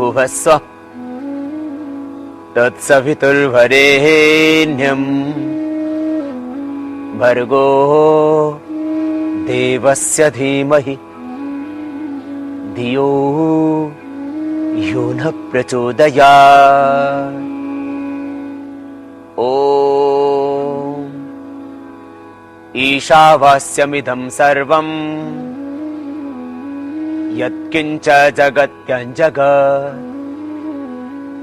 भूर्भुवस्सुः तत्सवितुर्वरेण्यं भर्गो देवस्य धीमहि धियो यो न प्रचोदयात्। ॐ ईशावास्यमिदं सर्वं यत्किञ्च जगत्यञ्जगत्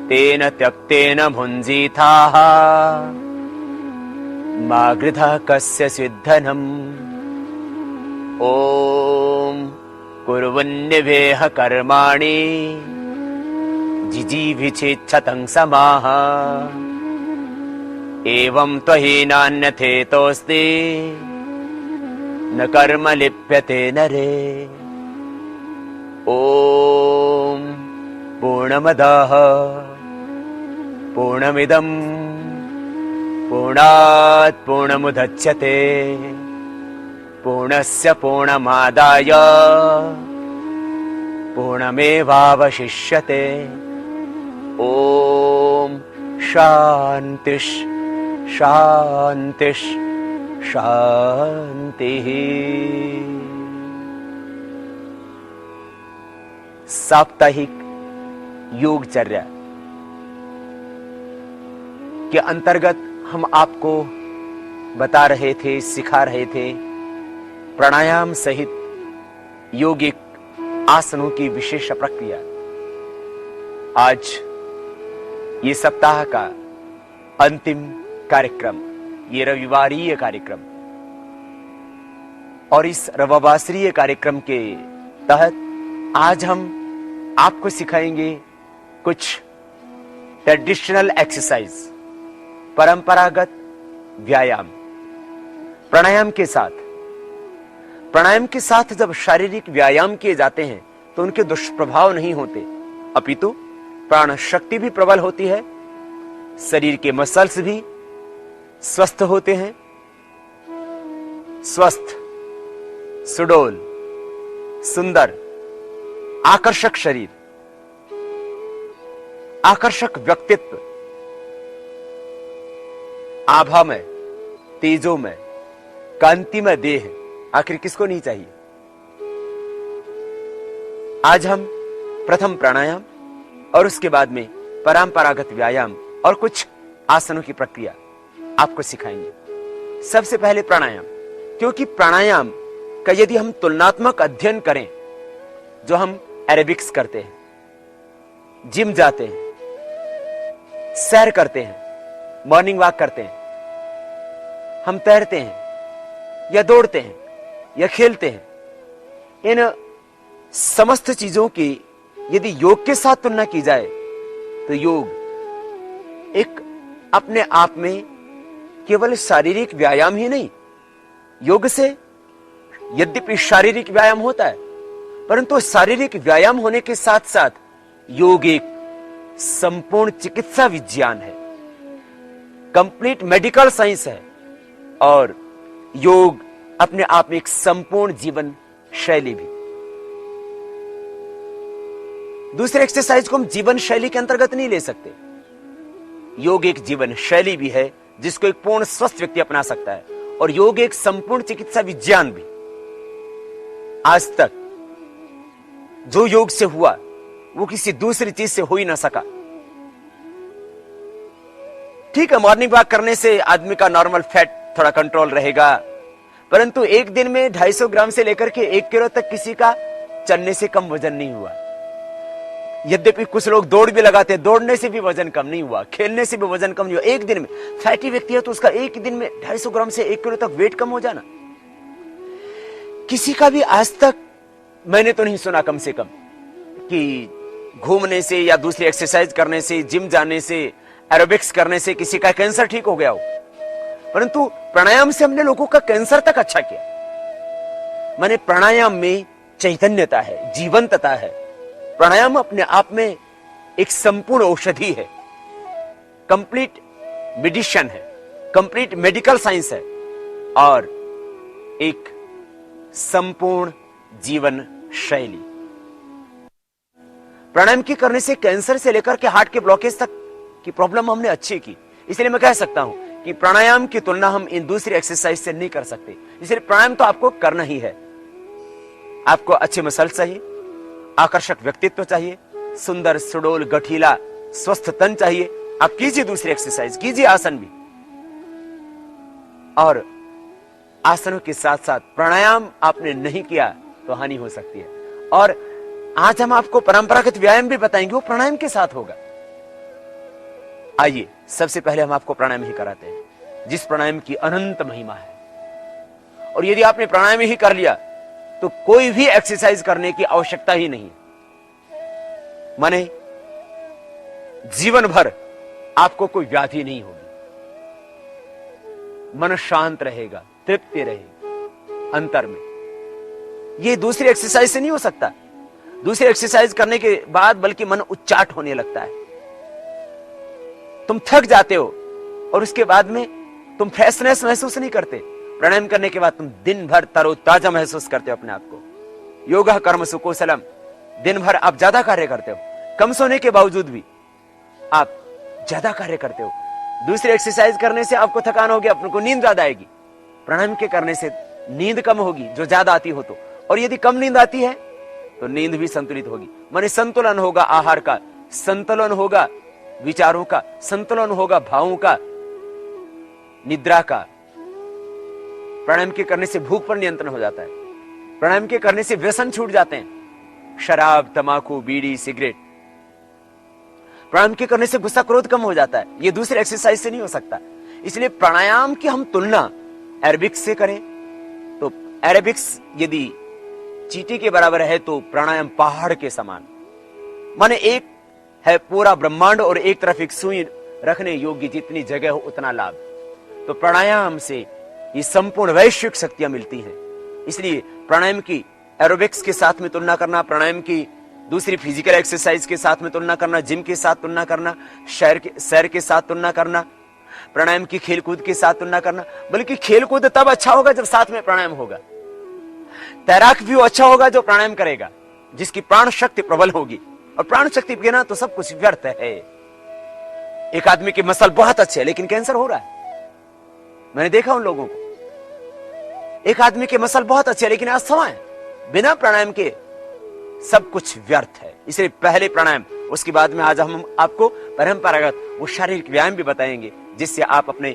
तेन त्यक्तेन भुञ्जीथाः मा गृधः कस्यचित् धनम्। ॐ कुर्वन्निवेह कर्माणि जिजीविषेच्छतं समाः एवं त्वहि नान्यथेतोऽस्ति न कर्म लिप्यते नरे। ॐ पूर्णमदः पूर्णमिदं पूर्णात् पूर्णमुदच्यते पूर्णस्य पूर्णमादाय पूर्णमेवावशिष्यते। ॐ शान्तिः शान्तिः शान्तिः। साप्ताहिक योगचर्या के अंतर्गत हम आपको बता रहे थे, सिखा रहे थे प्राणायाम सहित योगिक आसनों की विशेष प्रक्रिया। आज ये सप्ताह का अंतिम कार्यक्रम, ये रविवारीय कार्यक्रम, और इस रविवासरीय कार्यक्रम के तहत आज हम आपको सिखाएंगे कुछ ट्रेडिशनल एक्सरसाइज, परंपरागत व्यायाम। प्राणायाम के साथ जब शारीरिक व्यायाम किए जाते हैं तो उनके दुष्प्रभाव नहीं होते, अपितु प्राण शक्ति भी प्रबल होती है, शरीर के मसल्स भी स्वस्थ होते हैं। स्वस्थ, सुडौल, सुंदर, आकर्षक शरीर, आकर्षक व्यक्तित्व, आभामय, तेजोमय, कांतिमय देह, आखिर किसको नहीं चाहिए। आज हम प्रथम प्राणायाम और उसके बाद में परंपरागत व्यायाम और कुछ आसनों की प्रक्रिया आपको सिखाएंगे। सबसे पहले प्राणायाम, क्योंकि प्राणायाम का यदि हम तुलनात्मक अध्ययन करें, जो हम एरोबिक्स करते हैं, जिम जाते हैं, सैर करते हैं, मॉर्निंग वॉक करते हैं, हम तैरते हैं या दौड़ते हैं या खेलते हैं, इन समस्त चीजों की यदि योग के साथ तुलना की जाए तो योग एक अपने आप में केवल शारीरिक व्यायाम ही नहीं, योग से यद्यपि शारीरिक व्यायाम होता है, परंतु शारीरिक व्यायाम होने के साथ साथ योग एक संपूर्ण चिकित्सा विज्ञान है, कंप्लीट मेडिकल साइंस है, और योग अपने आप में एक संपूर्ण जीवन शैली भी। दूसरे एक्सरसाइज को हम जीवन शैली के अंतर्गत नहीं ले सकते। योग एक जीवन शैली भी है जिसको एक पूर्ण स्वस्थ व्यक्ति अपना सकता है, और योग एक संपूर्ण चिकित्सा विज्ञान भी। आज तक जो योग से हुआ वो किसी दूसरी चीज से हो ही ना सका। ठीक है, मॉर्निंग वॉक करने से आदमी का नॉर्मल फैट थोड़ा कंट्रोल रहेगा, परंतु एक दिन में 250 ग्राम से लेकर के 1 किलो तक किसी का चलने से कम वजन नहीं हुआ। यद्यपि कुछ लोग दौड़ भी लगाते, दौड़ने से भी वजन कम नहीं हुआ, खेलने से भी वजन कम नहीं हुआ। एक दिन में फैटी व्यक्ति है तो उसका एक दिन में 250 ग्राम से 1 किलो तक वेट कम हो जाना, किसी का भी आज तक मैंने तो नहीं सुना कम से कम कि घूमने से या दूसरी एक्सरसाइज करने से, जिम जाने से, एरोबिक्स करने से किसी का कैंसर ठीक हो गया हो। परंतु प्राणायाम से हमने लोगों का कैंसर तक अच्छा किया। माने प्राणायाम में चैतन्यता है, जीवंतता है। प्राणायाम अपने आप में एक संपूर्ण औषधि है, कंप्लीट मेडिसिन है, कंप्लीट मेडिकल साइंस है, और एक संपूर्ण जीवन शैली। प्राणायाम की करने से कैंसर से लेकर के हार्ट के ब्लॉकेज तक की प्रॉब्लम हमने अच्छी की। इसलिए मैं कह सकता हूं कि प्राणायाम की तुलना हम इन दूसरी एक्सरसाइज से नहीं कर सकते। इसलिए प्राणायाम तो आपको करना ही है। आपको अच्छे मसल चाहिए, आकर्षक व्यक्तित्व चाहिए, सुंदर सुडोल गठीला स्वस्थ तन चाहिए। आप कीजिए दूसरी एक्सरसाइज, कीजिए आसन भी, और आसनों के साथ साथ प्राणायाम आपने नहीं किया तो हानि हो सकती है। और आज हम आपको परंपरागत व्यायाम भी बताएंगे, वो प्राणायाम के साथ होगा। आइए सबसे पहले हम आपको प्राणायाम ही कराते हैं, जिस प्राणायाम की अनंत महिमा है। और यदि आपने प्राणायाम ही कर लिया तो कोई भी एक्सरसाइज करने की आवश्यकता ही नहीं है। माने जीवन भर आपको कोई व्याधि नहीं होगी, मन शांत रहेगा, तृप्ति रहेगी अंतर में। यह दूसरी एक्सरसाइज से नहीं हो सकता। दूसरी एक्सरसाइज करने के बाद बल्कि मन उच्चाट होने लगता है, तुम थक जाते हो और उसके बाद में तुम फ्रेशनेस महसूस नहीं करते। प्राणायाम करने के बाद तुम दिन भर तरोताजा महसूस करते हो अपने आप को। योगा कर्म सुकुशलम, दिन भर आप ज्यादा कार्य करते हो, कम सोने के बावजूद भी आप ज्यादा कार्य करते हो। दूसरी एक्सरसाइज करने से आपको थकान होगी, आपको नींद ज्यादा आएगी। प्राणायाम के करने से नींद कम होगी जो ज्यादा आती हो तो, और यदि कम नींद आती है तो नींद भी संतुलित होगी। माने संतुलन होगा आहार का, संतुलन होगा विचारों का, संतुलन होगा भावों का, निद्रा का। प्राणायाम के करने से भूख पर नियंत्रण हो जाता है। प्राणायाम के करने से व्यसन छूट जाते हैं, शराब, तंबाकू, बीड़ी, सिगरेट। प्राणायाम के करने से गुस्सा क्रोध कम हो जाता है। यह दूसरी एक्सरसाइज से नहीं हो सकता। इसलिए प्राणायाम की हम तुलना एरोबिक्स से करें तो एरोबिक्स यदि चींटी के बराबर है तो प्राणायाम पहाड़ के समान। माने एक है पूरा ब्रह्मांड और एक तरफ एक सुई रखने योग्य, जितनी जगह हो उतना लाभ। तो प्राणायाम से ये संपूर्ण वैश्विक शक्तियां मिलती हैं। इसलिए प्राणायाम की एरोबिक्स के साथ में तुलना करना, प्राणायाम की दूसरी फिजिकल एक्सरसाइज के साथ में तुलना करना, जिम के साथ तुलना करना, सैर के साथ तुलना करना, प्राणायाम की खेलकूद के साथ तुलना करना। बल्कि खेलकूद तब अच्छा होगा जब साथ में प्राणायाम होगा। तैराक भी अच्छा होगा जो प्राणायाम करेगा, जिसकी प्राण शक्ति प्रबल होगी। और प्राण शक्ति बिना तो सब कुछ व्यर्थ है। एक आदमी की मसल बहुत अच्छे है लेकिन कैंसर हो रहा है। मैंने देखा उन लोगों को, एक आदमी के मसल बहुत अच्छे है लेकिन अस्थमा है। बिना प्राणायाम के सब कुछ व्यर्थ है। इसलिए पहले प्राणायाम, उसके बाद में आज हम आपको परंपरागत वो शारीरिक व्यायाम भी बताएंगे, जिससे आप अपने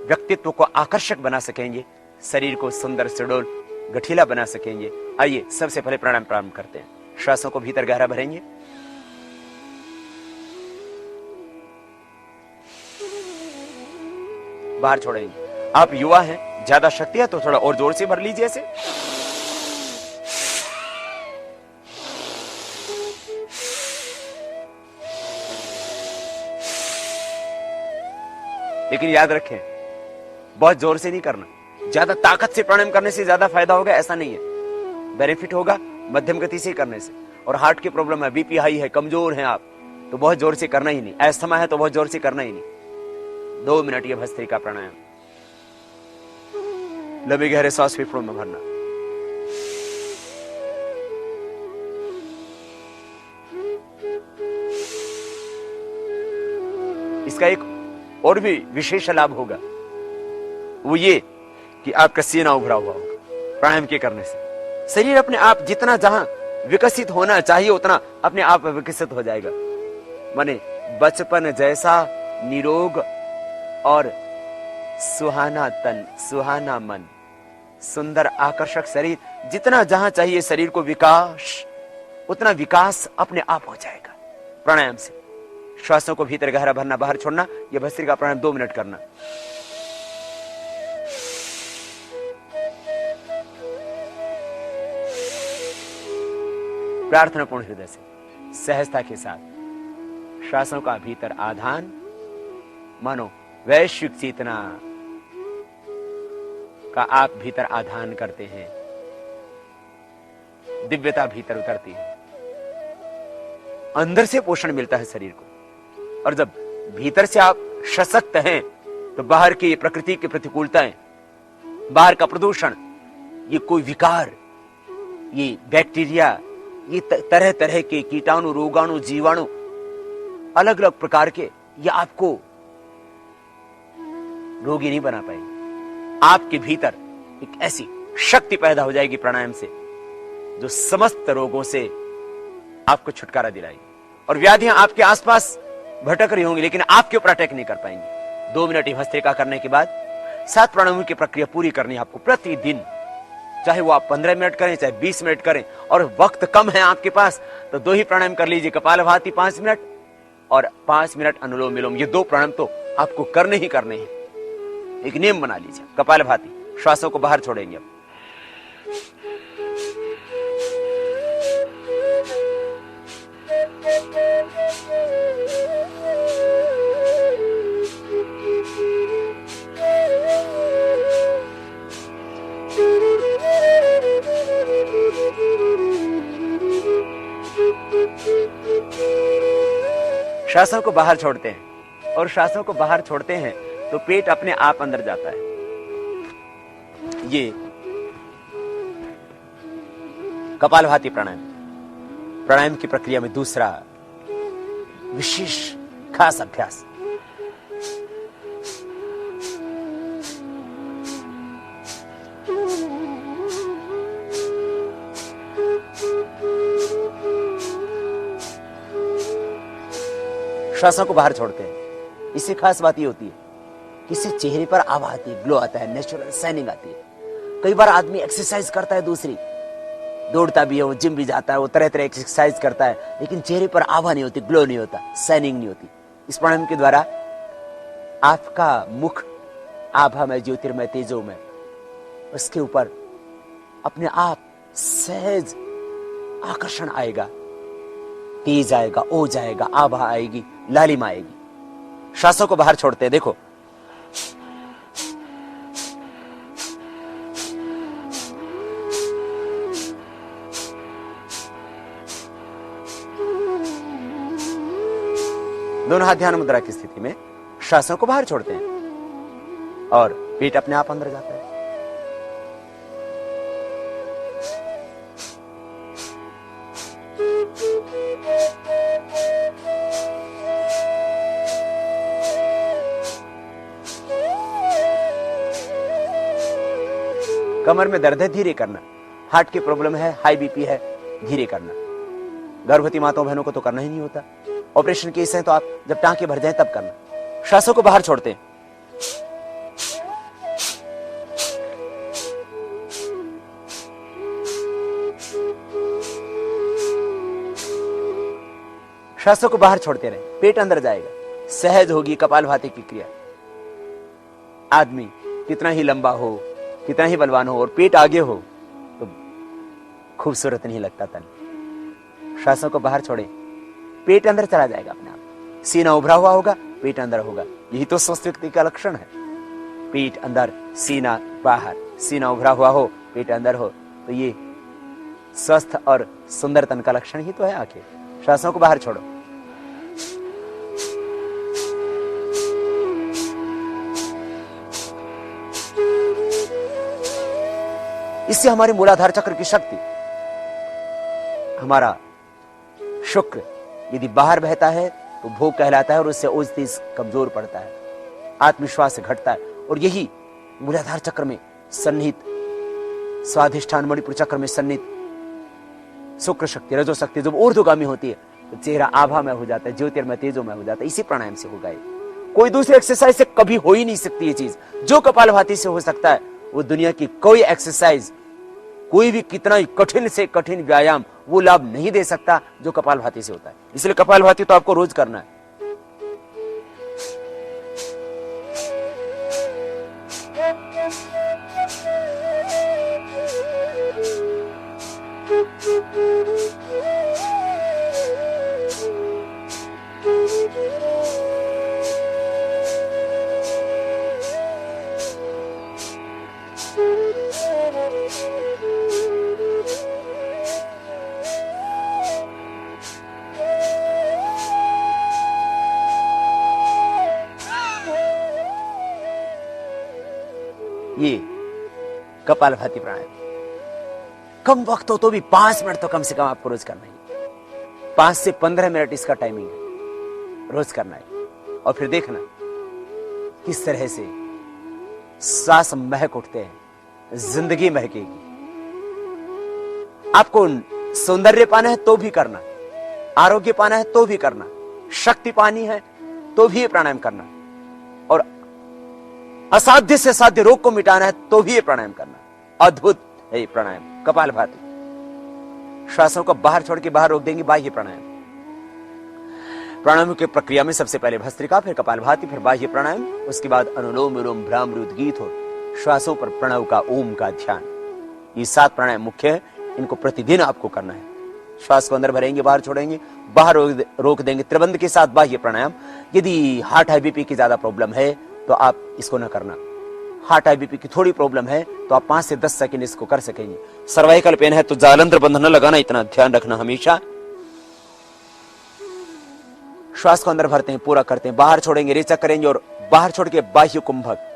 व्यक्तित्व को आकर्षक बना सकेंगे, शरीर को सुंदर सुडौल गठीला बना सकेंगे। आइए सबसे पहले प्राणायाम प्रारंभ करते हैं। श्वासों को भीतर गहरा भरेंगे, बाहर छोड़ेंगे। आप युवा हैं, ज्यादा शक्ति है तो थोड़ा और जोर से भर लीजिए ऐसे। लेकिन याद रखें, बहुत जोर से नहीं करना। ज्यादा ताकत से प्राणायाम करने से ज्यादा फायदा होगा ऐसा नहीं है। बेनिफिट होगा मध्यम गति से करने से। और हार्ट की प्रॉब्लम है, बीपी हाई है, कमजोर हैं आप, तो बहुत जोर से करना ही नहीं। अस्थमा है तो बहुत जोर से करना ही नहीं। 2 मिनट ये भस्त्रिका प्राणायाम। लंबे गहरे सांस फेफड़ों में भरना। इसका एक और भी विशेष लाभ होगा, वो ये कि आपका सीना उभरा हुआ होगा प्राणायाम के करने से। शरीर अपने आप जितना जहां विकसित होना चाहिए उतना अपने आप विकसित हो जाएगा। माने बचपन जैसा निरोग और सुहाना तन, सुहाना मन, सुंदर आकर्षक शरीर, जितना जहां चाहिए शरीर को विकास, उतना विकास अपने आप हो जाएगा प्राणायाम से। श्वासों को भीतर गहरा भरना, बाहर छोड़ना। यह भस्त्रिका प्राणायाम 2 मिनट करना। प्रार्थनापूर्ण हृदय से, सहजता के साथ श्वासों का भीतर आधान, मानो वैश्विक चेतना का आप भीतर आधान करते हैं। दिव्यता भीतर उतरती है, अंदर से पोषण मिलता है शरीर को। और जब भीतर से आप सशक्त हैं तो बाहर की प्रकृति की प्रतिकूलताएं, बाहर का प्रदूषण, ये कोई विकार, ये बैक्टीरिया, ये तरह तरह के कीटाणु, रोगाणु, जीवाणु, अलग अलग प्रकार के, ये आपको रोगी नहीं बना पाएंगे। आपके भीतर एक ऐसी शक्ति पैदा हो जाएगी प्राणायाम से, जो समस्त रोगों से आपको छुटकारा दिलाएगी। और व्याधियां आपके आसपास भटक रही होंगी, लेकिन आपके ऊपर अटैक नहीं कर पाएंगी। 2 मिनट भस्त्रिका करने के बाद 7 प्राणायामों की प्रक्रिया पूरी करनी है आपको प्रतिदिन। चाहे वो आप 15 मिनट करें, चाहे 20 मिनट करें, और वक्त कम है आपके पास तो 2 ही प्राणायाम कर लीजिए। कपालभाति 5 मिनट और 5 मिनट अनुलोम विलोम। ये 2 प्राणायाम तो आपको करने ही करने हैं। एक नियम बना लीजिए। कपालभाति, श्वासों को बाहर छोड़ेंगे अब। श्वासों को बाहर छोड़ते हैं, और श्वासों को बाहर छोड़ते हैं तो पेट अपने आप अंदर जाता है। ये कपालभाति प्राणायाम, प्राणायाम की प्रक्रिया में दूसरा विशेष खास अभ्यास। श्वासों को बाहर छोड़ते हैं। इससे खास बात ये होती है कि इससे चेहरे पर आभा आती है, ग्लो आता है, नेचुरल शाइनिंग आती है। कई बार आदमी एक्सरसाइज करता है, दूसरी दौड़ता भी है, वो जिम भी जाता है, वो तरह तरह एक्सरसाइज करता है, लेकिन चेहरे पर आभा नहीं होती, ग्लो नहीं होता, शाइनिंग नहीं होती। इस प्राणायाम के द्वारा आपका मुख आभा में, ज्योतिर्मय, तेजो में, उसके ऊपर अपने आप सहज आकर्षण आएगा, तेज आएगा, ओज आएगा, आभा आएगी, लालिमा आएगी। श्वासों को बाहर छोड़ते हैं। देखो, दोनों हाथ ध्यान मुद्रा की स्थिति में श्वासों को बाहर छोड़ते हैं और पेट अपने आप अंदर जाता है। कमर में दर्द है, धीरे करना। हार्ट की प्रॉब्लम है, हाई बीपी है, धीरे करना। गर्भवती माताओं बहनों को तो करना ही नहीं होता। ऑपरेशन केस है तो आप जब टांके भर जाएं तब करना। श्वासों को बाहर छोड़ते हैं। श्वासों को बाहर छोड़ते रहे, पेट अंदर जाएगा, सहज होगी कपालभाति की क्रिया। आदमी कितना ही लंबा हो, कितना ही बलवान हो, और पेट आगे हो तो खूबसूरत नहीं लगता तन। श्वासों को बाहर छोड़े, पेट अंदर चला जाएगा अपने आप। सीना उभरा हुआ होगा, पेट अंदर होगा। यही तो स्वस्थ व्यक्ति का लक्षण है। पेट अंदर, सीना बाहर। सीना उभरा हुआ हो, पेट अंदर हो, तो ये स्वस्थ और सुंदर तन का लक्षण ही तो है आखिर। श्वासों को बाहर छोड़ो। इससे हमारे मूलाधार चक्र की शक्ति, हमारा शुक्र यदि बाहर बहता है तो भोग कहलाता है, और उससे ओज तेज कमजोर पड़ता है, आत्मविश्वास घटता है। और यही मूलाधार चक्र में सन्निहित, स्वाधिष्ठान मणिपुर चक्र में सन्निहित शुक्र शक्ति, रजो शक्ति जब ऊर्ध्वगामी होती है तो चेहरा आभा में हो जाता है, ज्योतिर्मय तेजो में हो जाता है। इसी प्राणायाम से होगा। कोई दूसरी एक्सरसाइज से कभी हो ही नहीं सकती ये चीज। जो कपालभाति से हो सकता है वो दुनिया की कोई एक्सरसाइज, कोई भी कितना ही कठिन से कठिन व्यायाम वो लाभ नहीं दे सकता जो कपालभाति से होता है। इसलिए कपालभाति तो आपको रोज करना है। ये कपालभाति प्राणायाम। कम वक्त हो तो भी 5 मिनट तो कम से कम आपको रोज करना है। 5 से 15 मिनट इसका टाइमिंग है, रोज करना है। और फिर देखना किस तरह से सांस महक उठते हैं, जिंदगी महकेगी। आपको सौंदर्य पाना है तो भी करना, आरोग्य पाना है तो भी करना, शक्ति पानी है तो भी ये प्राणायाम करना, और असाध्य से साध्य रोग को मिटाना है तो भी ये प्राणायाम करना। अद्भुत है ये प्राणायाम कपालभाति। श्वासों को बाहर छोड़ के बाहर रोक देंगे, बाह्य प्राणायाम। प्राणायाम की प्रक्रिया में सबसे पहले भस्त्रिका, फिर कपालभाति, फिर बाह्य प्राणायाम, उसके बाद अनुलोम विलोम, भ्रामरी, उद्गीत और श्वासों पर प्रणव का, ओम का ध्यान। ये 7 प्राणायाम मुख्य है, इनको प्रतिदिन आपको करना है। श्वास को अंदर भरेंगे, बाहर छोड़ेंगे, बाहर रोक देंगे, त्रिबंध के साथ बाह्य प्राणायाम। यदि हार्ट हाई बीपी की ज्यादा प्रॉब्लम है तो आप इसको ना करना। हार्ट हाई बीपी की थोड़ी प्रॉब्लम है तो आप 5 से 10 सेकंड इसको कर सकेंगे। सर्वाइकल पेन है तो जालंधर बंध न लगाना, इतना ध्यान रखना हमेशा। श्वास को अंदर भरते हैं, पूरा करते हैं, बाहर छोड़ेंगे, रेचक करेंगे और बाहर छोड़ के बाह्य कुंभक।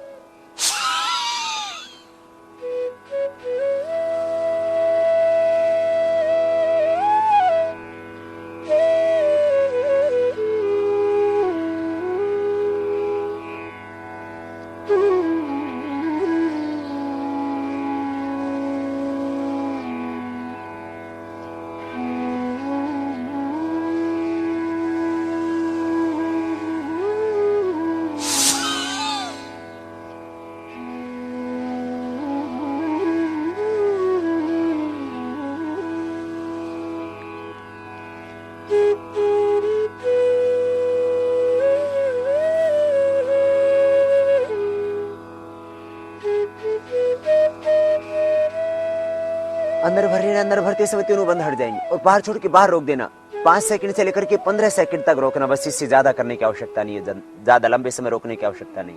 अंदर भरते समय तीनों बंद हट जाएंगे और बाहर छोड़ के बाहर रोक देना। 5 सेकंड से लेकर के 15 सेकंड तक रोकना, बस। इससे ज्यादा करने की आवश्यकता नहीं है, ज्यादा लंबे समय रोकने की आवश्यकता नहीं।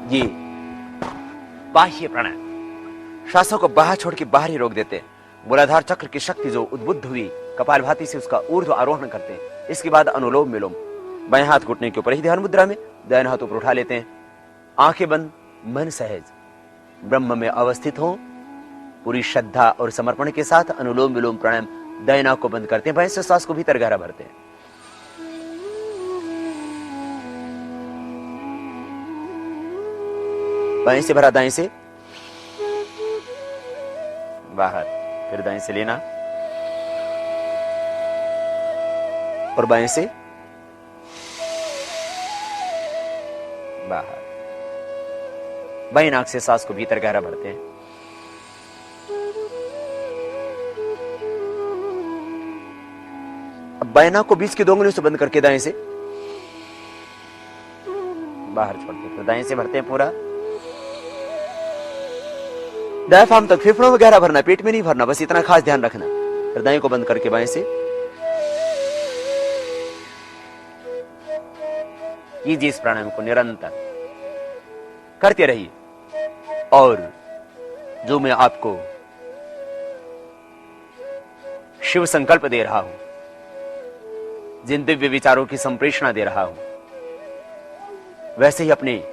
ये बाह्य प्राणायाम, श्वासों को बाहर छोड़ के बाहर ही रोक देते हैं। मूलाधार चक्र की शक्ति जो उद्बुद्ध हुई कपालभाति से, उसका ऊर्ध्व आरोहण करते हैं। इसके बाद अनुलोम विलोम, बाएं हाथ घुटने के ऊपर ही ध्यान मुद्रा में, दाहिना हाथ ऊपर उठा लेते हैं। आंखें बंद, मन सहज, ब्रह्म में अवस्थित हो, पूरी श्रद्धा और समर्पण के साथ अनुलोम विलोम प्राणायाम दाहिना को बंद करते हैं। बाएं से श्वास को भीतर गहरा भरते हैं। बाएं से भरा, दाएं से बाहर, फिर दाएं से लेना और बाएं से बाहर। बाएं नाक से सांस को भीतर गहरा भरते हैं। अब बाएं नाक को बीच के 2 उंगलियों से बंद करके दाएं से बाहर छोड़ते हैं। फिर दाएं से भरते हैं पूरा, डायफ्राम तक, फेफड़ों में गहरा भरना, पेट में नहीं भरना, बस इतना खास ध्यान रखना। हृदय को बंद करके बाएं से कीजिए। इस प्राणायाम को निरंतर करते रहिए। और जो मैं आपको शिव संकल्प दे रहा हूं, जिन दिव्य विचारों की संप्रेषणा दे रहा हूं, वैसे ही अपने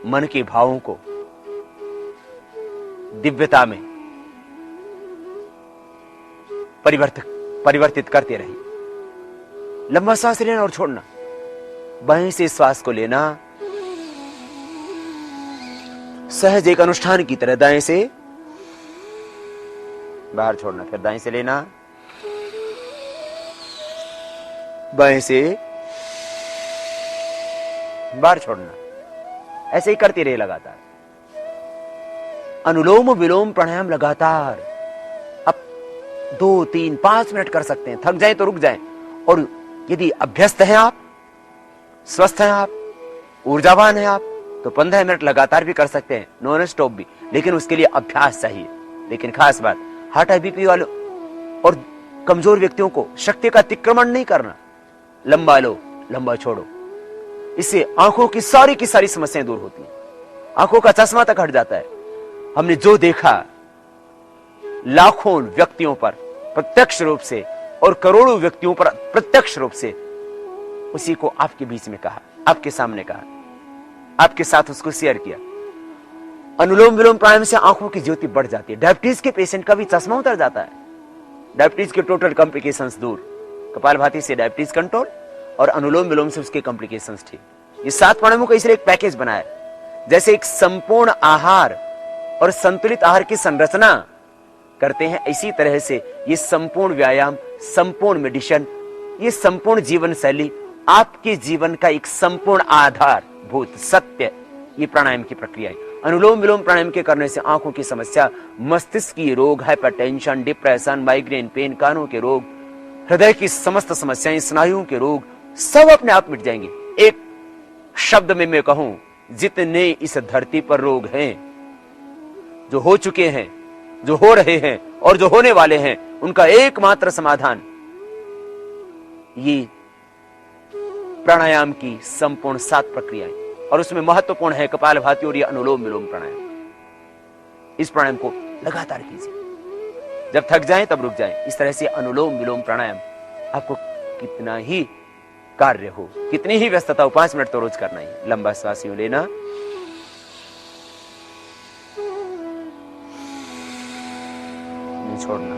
मन के भावों को दिव्यता में परिवर्तित करते रहिए। लंबा सांस लेना और छोड़ना, बाएं से श्वास को लेना सहज एक अनुष्ठान की तरह, दाएं से बाहर छोड़ना, फिर दाएं से लेना, बाएं से बाहर छोड़ना, ऐसे ही करते रहिए लगातार। अनुलोम विलोम प्राणायाम लगातार अब 2, 3, 5 मिनट कर सकते हैं। थक जाए तो रुक जाएं। और यदि अभ्यस्त हैं आप, स्वस्थ हैं आप, ऊर्जावान हैं आप, तो 15 मिनट लगातार भी कर सकते हैं, नॉन स्टॉप भी। लेकिन उसके लिए अभ्यास चाहिए। लेकिन खास बात, हार्ट हाई बीपी वालों और कमजोर व्यक्तियों को शक्ति का अतिक्रमण नहीं करना। लंबा लो, लंबा छोड़ो, इससे आंखों की सारी समस्याएं दूर होती हैं, आंखों का चश्मा तक हट जाता है। हमने जो देखा लाखों व्यक्तियों पर प्रत्यक्ष रूप से और करोड़ों व्यक्तियों पर प्रत्यक्ष रूप से, उसी को आपके बीच में कहा, आपके सामने कहा, आपके साथ उसको शेयर किया। अनुलोम विलोम प्राणायाम से आंखों की ज्योति बढ़ जाती है। डायबिटीज के पेशेंट का भी चश्मा उतर जाता है। डायबिटीज के टोटल कॉम्प्लिकेशंस दूर, कपालभाति से डायबिटीज कंट्रोल और अनुलोम विलोम से उसके कॉम्प्लिकेशंस ठीक। ये 7 प्राणायामों का इसलिए एक पैकेज बनाया, जैसे एक संपूर्ण आहार और संतुलित आहार की संरचना करते हैं, इसी तरह से ये संपूर्ण व्यायाम, संपूर्ण मेडिसिन, ये संपूर्ण जीवन शैली आपके जीवन का एक संपूर्ण आधारभूत सत्य, ये प्राणायाम की प्रक्रिया है। अनुलोम विलोम प्राणायाम के करने से आंखों की समस्या, मस्तिष्क की रोग, हाइपरटेंशन, डिप्रेशन, माइग्रेन, पेन, कानों के रोग, हृदय की समस्त समस्याएं, स्नायुओं के रोग सब अपने आप मिट जाएंगे। एक शब्द में मैं कहूं, जितने इस धरती पर रोग हैं, जो हो चुके हैं, जो हो रहे हैं और जो होने वाले हैं, उनका एकमात्र समाधान ये प्राणायाम की संपूर्ण 7 प्रक्रियाएं, और उसमें महत्वपूर्ण है कपालभाति और ये अनुलोम विलोम प्राणायाम। इस प्राणायाम को लगातार कीजिए, जब थक जाएं तब रुक जाएं। इस तरह से अनुलोम विलोम प्राणायाम आपको कितना ही कार्य हो, कितनी ही व्यस्तता हो, 5 मिनट तो रोज करना ही। लंबा श्वास यूं लेना, छोड़ना।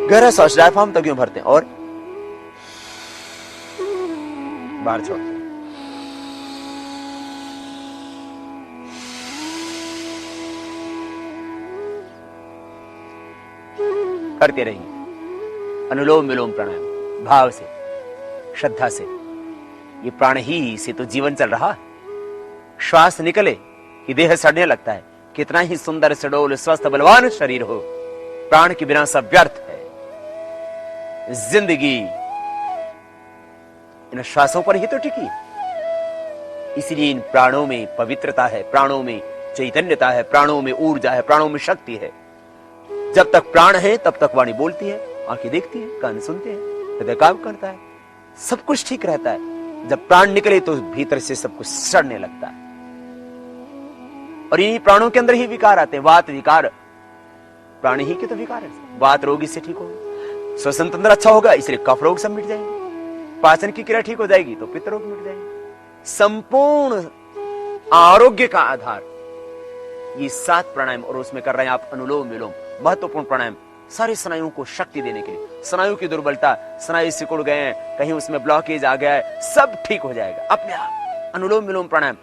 गहरा सांस डायफ्राम तक यूं भरते हैं और बाहर छोड़ते हैं। करते रहिए अनुलोम विलोम प्राणायाम भाव से, श्रद्धा से। ये प्राण ही से तो जीवन चल रहा है। श्वास निकले कि देह सड़ने लगता है। कितना ही सुंदर, सडोल, स्वस्थ, बलवान शरीर हो, प्राण के बिना सब व्यर्थ है। जिंदगी इन श्वासों पर ही तो टिकी। इसलिए इन प्राणों में पवित्रता है, प्राणों में चैतन्यता है, प्राणों में ऊर्जा है, प्राणों में शक्ति है। जब तक प्राण है तब तक वाणी बोलती है, आंखें देखती है, कान सुनते हैं, हृदय काम करता है, सब कुछ ठीक रहता है। जब प्राण निकले तो भीतर से सब कुछ सड़ने लगता है। और इन्हीं प्राणों के अंदर ही विकार आते हैं। वात विकार प्राण ही के तो विकार है। वात रोग इससे ठीक होगा, श्वसन तंत्र अच्छा होगा, इसलिए कफ रोग सब मिट जाएंगे। पाचन की क्रिया ठीक हो जाएगी तो पित्त रोग मिट जाएंगे। संपूर्ण आरोग्य का आधार ये 7 प्राणायाम, और उसमें कर रहे हैं आप अनुलोम विलोम, महत्वपूर्ण प्राणायाम, सारे स्नायुओं को शक्ति देने के लिए। स्नायु की दुर्बलता, स्नायु सिकुड़ गए हैं, कहीं उसमें ब्लॉकेज आ गया है, सब ठीक हो जाएगा अपने आप। अनुलोम विलोम प्राणायाम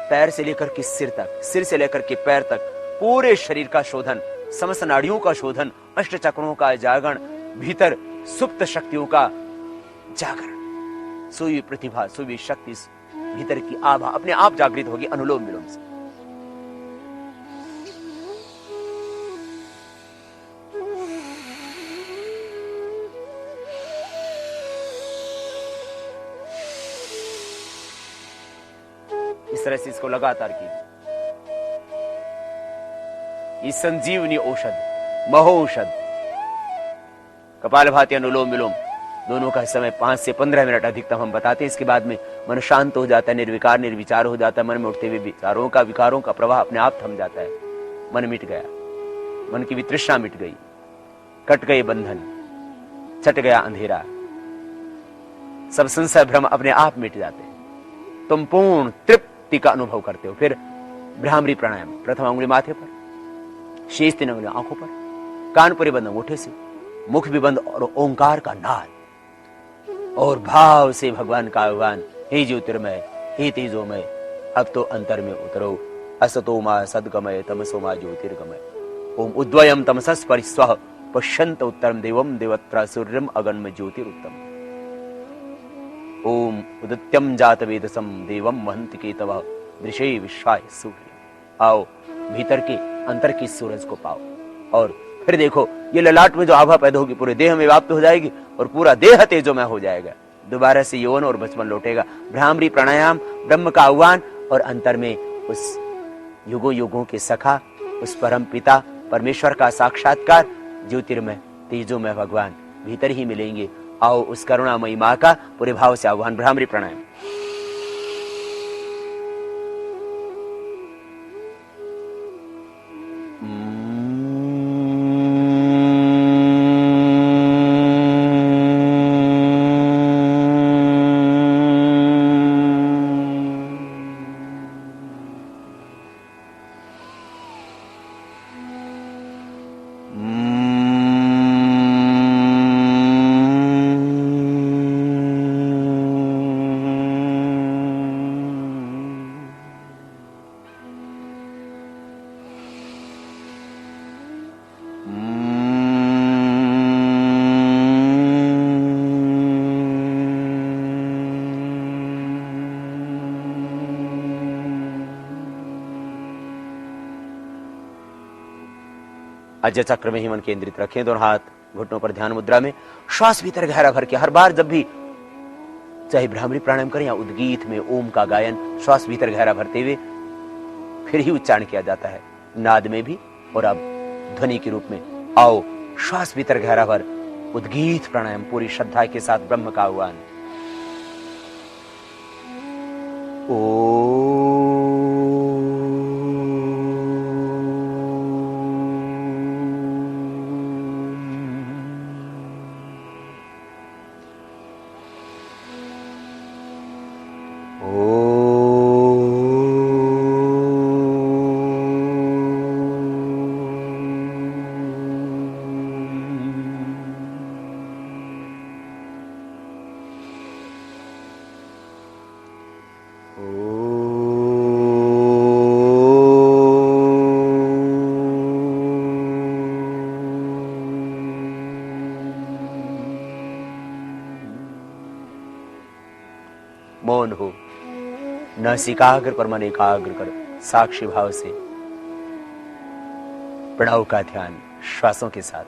पैर से लेकर के सिर तक, सिर से लेकर के पैर तक, पूरे शरीर का शोधन, समस्त नाड़ियों का शोधन, अष्ट चक्रों का जागरण, भीतर सुप्त शक्तियों का जागरण, सोई प्रतिभा, सोई शक्ति, भीतर की आभा अपने आप जागृत होगी अनुलोम विलोम से। इस तरह से इसको लगातार कीजिए। ये संजीवनी औषध, महौषध, कपालभाति, अनुलोम विलोम दोनों का समय 5 से 15 मिनट अधिकतम हम बताते हैं। इसके बाद में मन शांत हो जाता है, निर्विकार निर्विचार हो जाता है। मन में उठते हुए विचारों का, विकारों का प्रवाह अपने आप थम जाता है। मन मिट गया, मन की वितृष्णा मिट गई, कट गए बंधन, छट गया अंधेरा, सब संशय भ्रम अपने आप मिट जाते हैं। तुम पूर्ण तृप्ति का अनुभव करते हो। फिर भ्रामरी प्राणायाम, प्रथम अंगुली माथे पर, शेष 3 अंगुली आंखों पर, कान पूरे बंद अंगूठे से, मुख भी बंद, और ओंकार का नाद, और भाव से भगवान का आह्वान, हे ज्योतिर्मय, हे तेजोमय, अब तो अंतर में उतरो। असतो मा सद्गमय, तमसो मा ज्योतिर्गमय। ओम उद्वयम तमसस् परिस्वः, पश्यन्त उत्तरम देवम देवत्र सूर्यम अगन्म ज्योतिरुत्तम। ओम उदित्यम जात वेदसम देवम महंत केतवः, दृशे विश्वाय सूर्य। आओ भीतर के, अंतर की सूरज को पाओ, और फिर देखो ये ललाट में जो आभा पैदा होगी पूरे देह में व्याप्त हो जाएगी, और पूरा देह तेजोमय हो जाएगा। दोबारा से यौवन और बचपन लौटेगा। भ्रामरी प्राणायाम, ब्रह्म का आह्वान, और अंतर में उस युगों युगों के सखा, उस परम पिता परमेश्वर का साक्षात्कार ज्योतिर्मय तेजोमय भगवान भीतर ही मिलेंगे। आओ उस करुणामयी मां का पूरे भाव से आह्वान। भ्रामरी प्राणायाम। अजय चक्र में ही मन केंद्रित रखें। दोनों हाथ घुटनों पर ध्यान मुद्रा में। श्वास भीतर गहरा भर के हर बार जब भी चाहे भ्रामरी प्राणायाम करें या उद्गीत में ओम का गायन श्वास भीतर गहरा भरते हुए फिर ही उच्चारण किया जाता है, नाद में भी और अब ध्वनि के रूप में। आओ श्वास भीतर गहरा भर उद्गीत प्राणायाम पूरी श्रद्धा के साथ ब्रह्म का आह्वान। मौन हो, नासिकाग्र पर मन एकाग्र कर साक्षी भाव से प्रणव का ध्यान श्वासों के साथ।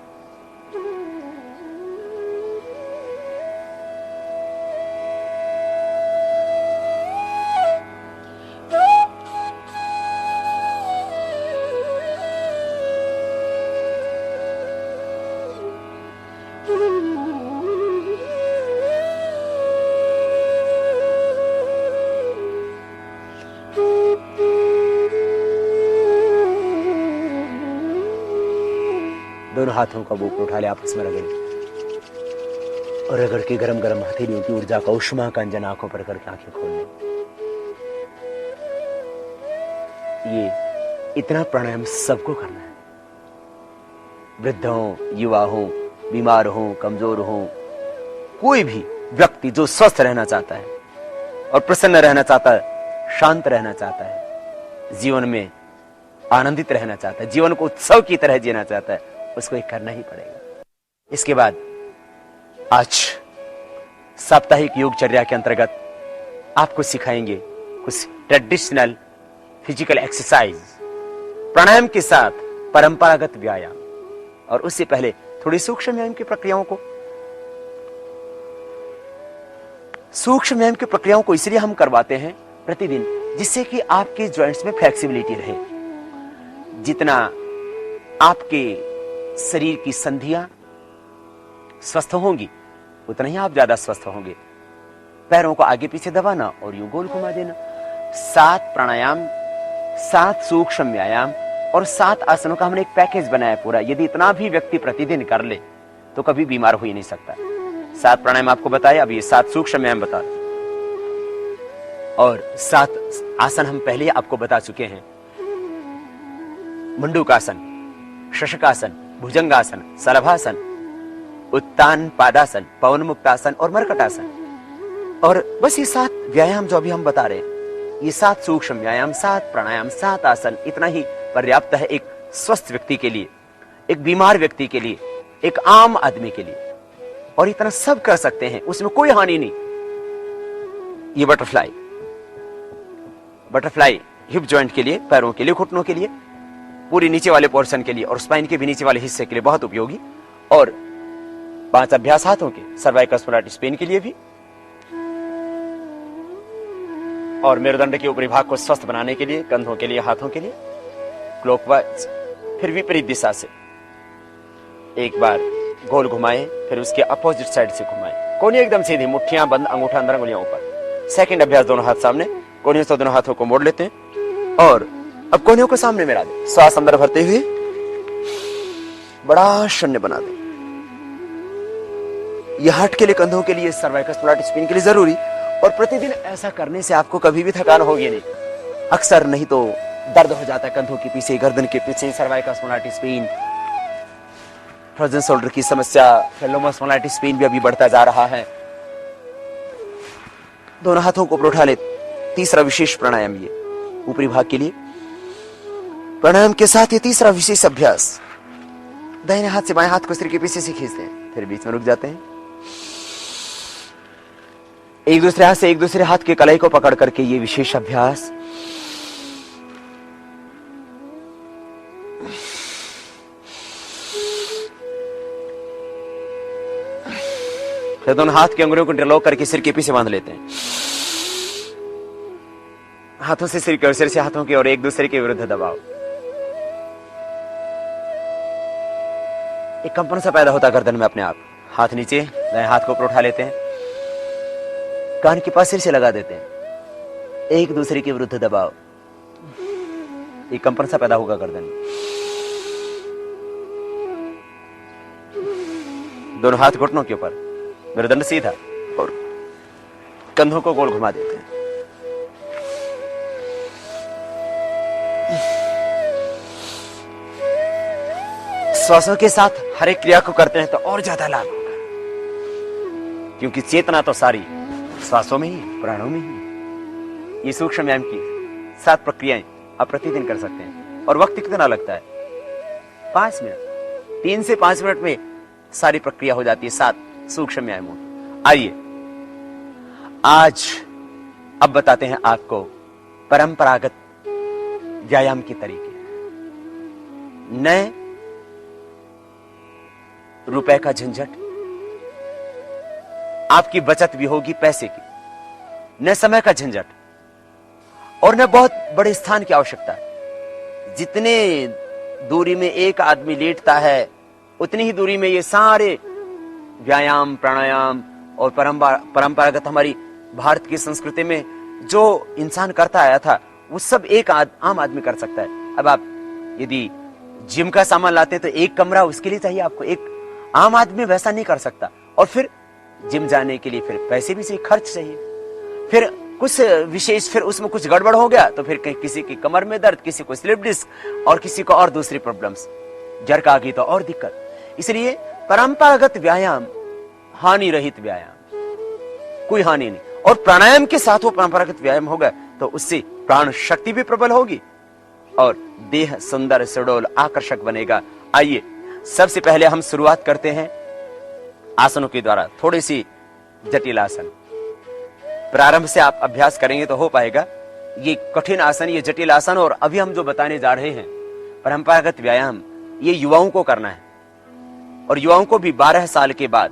दोनों हाथों का बुक उठा ले, आपस में रगड़ और रगड़ के गरम गरम हथेलियों की ऊर्जा का उष्मा का अंजन आंखों पर करके आंखें खोल लें। ये इतना प्राणायाम सबको करना है, वृद्ध हो, युवा हो, बीमार हो, कमजोर हो, कोई भी व्यक्ति जो स्वस्थ रहना चाहता है और प्रसन्न रहना चाहता है, शांत रहना चाहता है, जीवन में आनंदित रहना चाहता है, जीवन को उत्सव की तरह जीना चाहता है, उसको ये करना ही पड़ेगा। इसके बाद आज साप्ताहिक योगचर्या के अंतर्गत आपको सिखाएंगे कुछ ट्रेडिशनल फिजिकल एक्सरसाइज प्राणायाम के साथ परंपरागत व्यायाम, और उससे पहले थोड़ी सूक्ष्म व्यायाम की प्रक्रियाओं को। सूक्ष्म व्यायाम की प्रक्रियाओं को इसलिए हम करवाते हैं प्रतिदिन, जिससे कि आपके जॉइंट्स में फ्लेक्सिबिलिटी रहे। जितना आपके शरीर की संधियां स्वस्थ होंगी उतना ही आप ज्यादा स्वस्थ होंगे। पैरों को आगे पीछे दबाना और यूं गोल घुमा देना। 7 प्राणायाम, 7 सूक्ष्म व्यायाम और 7 आसनों का हमने एक पैकेज बनाया पूरा। यदि इतना भी व्यक्ति प्रतिदिन कर ले तो कभी बीमार हो ही नहीं सकता। 7 प्राणायाम आपको बताए, अब ये 7 सूक्ष्म व्यायाम बता, और 7 आसन हम पहले आपको बता चुके हैं। मुंडूकासन, शशकासन, भुजंगासन, सलभासन, उत्तान पादासन, पवन मुक्तासन और मरकटासन। और बस ये 7 व्यायाम जो अभी हम बता रहे हैं, ये 7 सूक्ष्म व्यायाम, 7 प्राणायाम, 7 आसन, इतना ही पर्याप्त है एक स्वस्थ व्यक्ति के लिए, एक बीमार व्यक्ति के लिए, एक आम आदमी के लिए। और इतना सब कर सकते हैं, उसमें कोई हानि नहीं। ये बटरफ्लाई हिप जॉइंट के लिए, पैरों के लिए, घुटनों के लिए, पूरी नीचे वाले पोर्शन के लिए और स्पाइन के भी नीचे वाले हिस्से के लिए बहुत उपयोगी। और 5 अभ्यास हाथों के, सर्वाइकल स्पॉन्डिलाइटिस पेन के लिए भी, और मेरुदंड के ऊपरी भाग को स्वस्थ बनाने के लिए, कंधों के लिए, हाथों के लिए, क्लॉकवाइज फिर विपरीत दिशा से एक बार गोल घुमाएं, फिर उसके अपोजिट साइड से घुमाएं। कोहनी एकदम सीधी, मुट्ठियां बंद, अंगूठा अंदर, अंगुलियां ऊपर। सेकंड अभ्यास, दोनों हाथ सामने, कोहनियों से दोनों हाथों को मोड़ लेते हैं और अब कोहनियों को सामने मिला दें। श्वास अंदर भरते हुए बड़ा शून्य बना दें। यह हार्ट के लिए, कंधों के लिए, सर्वाइकल स्पोलाइटिस पेन के लिए जरूरी, और प्रतिदिन ऐसा करने से आपको कभी भी थकान होगी नहीं। अक्सर नहीं तो दर्द हो जाता है कंधों के पीछे, गर्दन के पीछे, सर्वाइकल स्पोलाइटिस पेन, फ्रोजन शोल्डर की समस्या, लोमस स्पोलाइटिस पेन भी अभी बढ़ता जा रहा है। दोनों हाथों को ऊपर उठा ले। तीसरा विशेष प्राणायाम, ये ऊपरी भाग के लिए प्राणायाम के साथ ये तीसरा विशेष अभ्यास, दाहिने हाथ से बाएं हाथ को सिर के पीछे से खींचते हैं, फिर बीच में रुक जाते हैं। एक दूसरे हाथ से एक दूसरे हाथ के कलाई को पकड़ करके ये विशेष अभ्यास, फिर दोनों हाथ की अंगुलियों को इंटरलॉक करके सिर के पीछे बांध लेते हैं। हाथों से सिर की ओर, सिर से हाथों की ओर, एक दूसरे के विरुद्ध दबाव। एक कंपन सा पैदा होता गर्दन में अपने आप। हाथ नीचे, दाएं हाथ को ऊपर उठा लेते हैं, कान के पास सिर से लगा देते हैं, एक दूसरे के विरुद्ध दबाव। एक कंपन सा पैदा होगा गर्दन में। दोनों हाथ घुटनों के ऊपर, मेरुदंड सीधा, और कंधों को गोल घुमा देते हैं। श्वासों के साथ हर एक क्रिया को करते हैं तो और ज्यादा लाभ होगा, क्योंकि चेतना तो सारी श्वासों में ही, प्राणों में ही। ये सूक्ष्म व्यायाम की 7 प्रक्रियाएं आप प्रतिदिन कर सकते हैं। और वक्त कितना लगता है? 5 मिनट। 3 से 5 मिनट में सारी प्रक्रिया हो जाती है 7 सूक्ष्म व्यायामों की। आइए आज अब बताते हैं आपको परंपरागत व्यायाम के तरीके। नए रुपए का झंझट, आपकी बचत भी होगी पैसे की, न समय का झंझट, और न बहुत बड़े स्थान की आवश्यकता। जितने दूरी में एक आदमी लेटता है, उतनी ही दूरी में ये सारे व्यायाम, प्राणायाम और परंपरागत हमारी भारत की संस्कृति में जो इंसान करता आया था, वो सब एक आम आदमी कर सकता है। अब आप यदि जिम का सामान लाते हैं तो एक कमरा उसके लिए चाहिए आपको, एक आम आदमी वैसा नहीं कर सकता। और फिर जिम जाने के लिए फिर पैसे भी चाहिए, खर्च चाहिए, फिर कुछ विशेष, फिर उसमें कुछ गड़बड़ हो गया तो फिर किसी की कमर में दर्द, किसी को स्लिप डिस्क, और किसी को और दूसरी प्रॉब्लम्स, जरक आ गई तो और दिक्कत। इसलिए परंपरागत व्यायाम हानि रहित व्यायाम, कोई हानि नहीं। और प्राणायाम के साथ वो परंपरागत व्यायाम होगा तो उससे प्राण शक्ति भी प्रबल होगी और देह सुंदर, सुडौल, आकर्षक बनेगा। आइए सबसे पहले हम शुरुआत करते हैं आसनों के द्वारा। थोड़ी सी जटिल आसन प्रारंभ से आप अभ्यास करेंगे तो हो पाएगा। ये कठिन आसन, ये जटिल आसन, और अभी हम जो बताने जा रहे हैं परंपरागत व्यायाम, ये युवाओं को करना है, और युवाओं को भी 12 साल के बाद।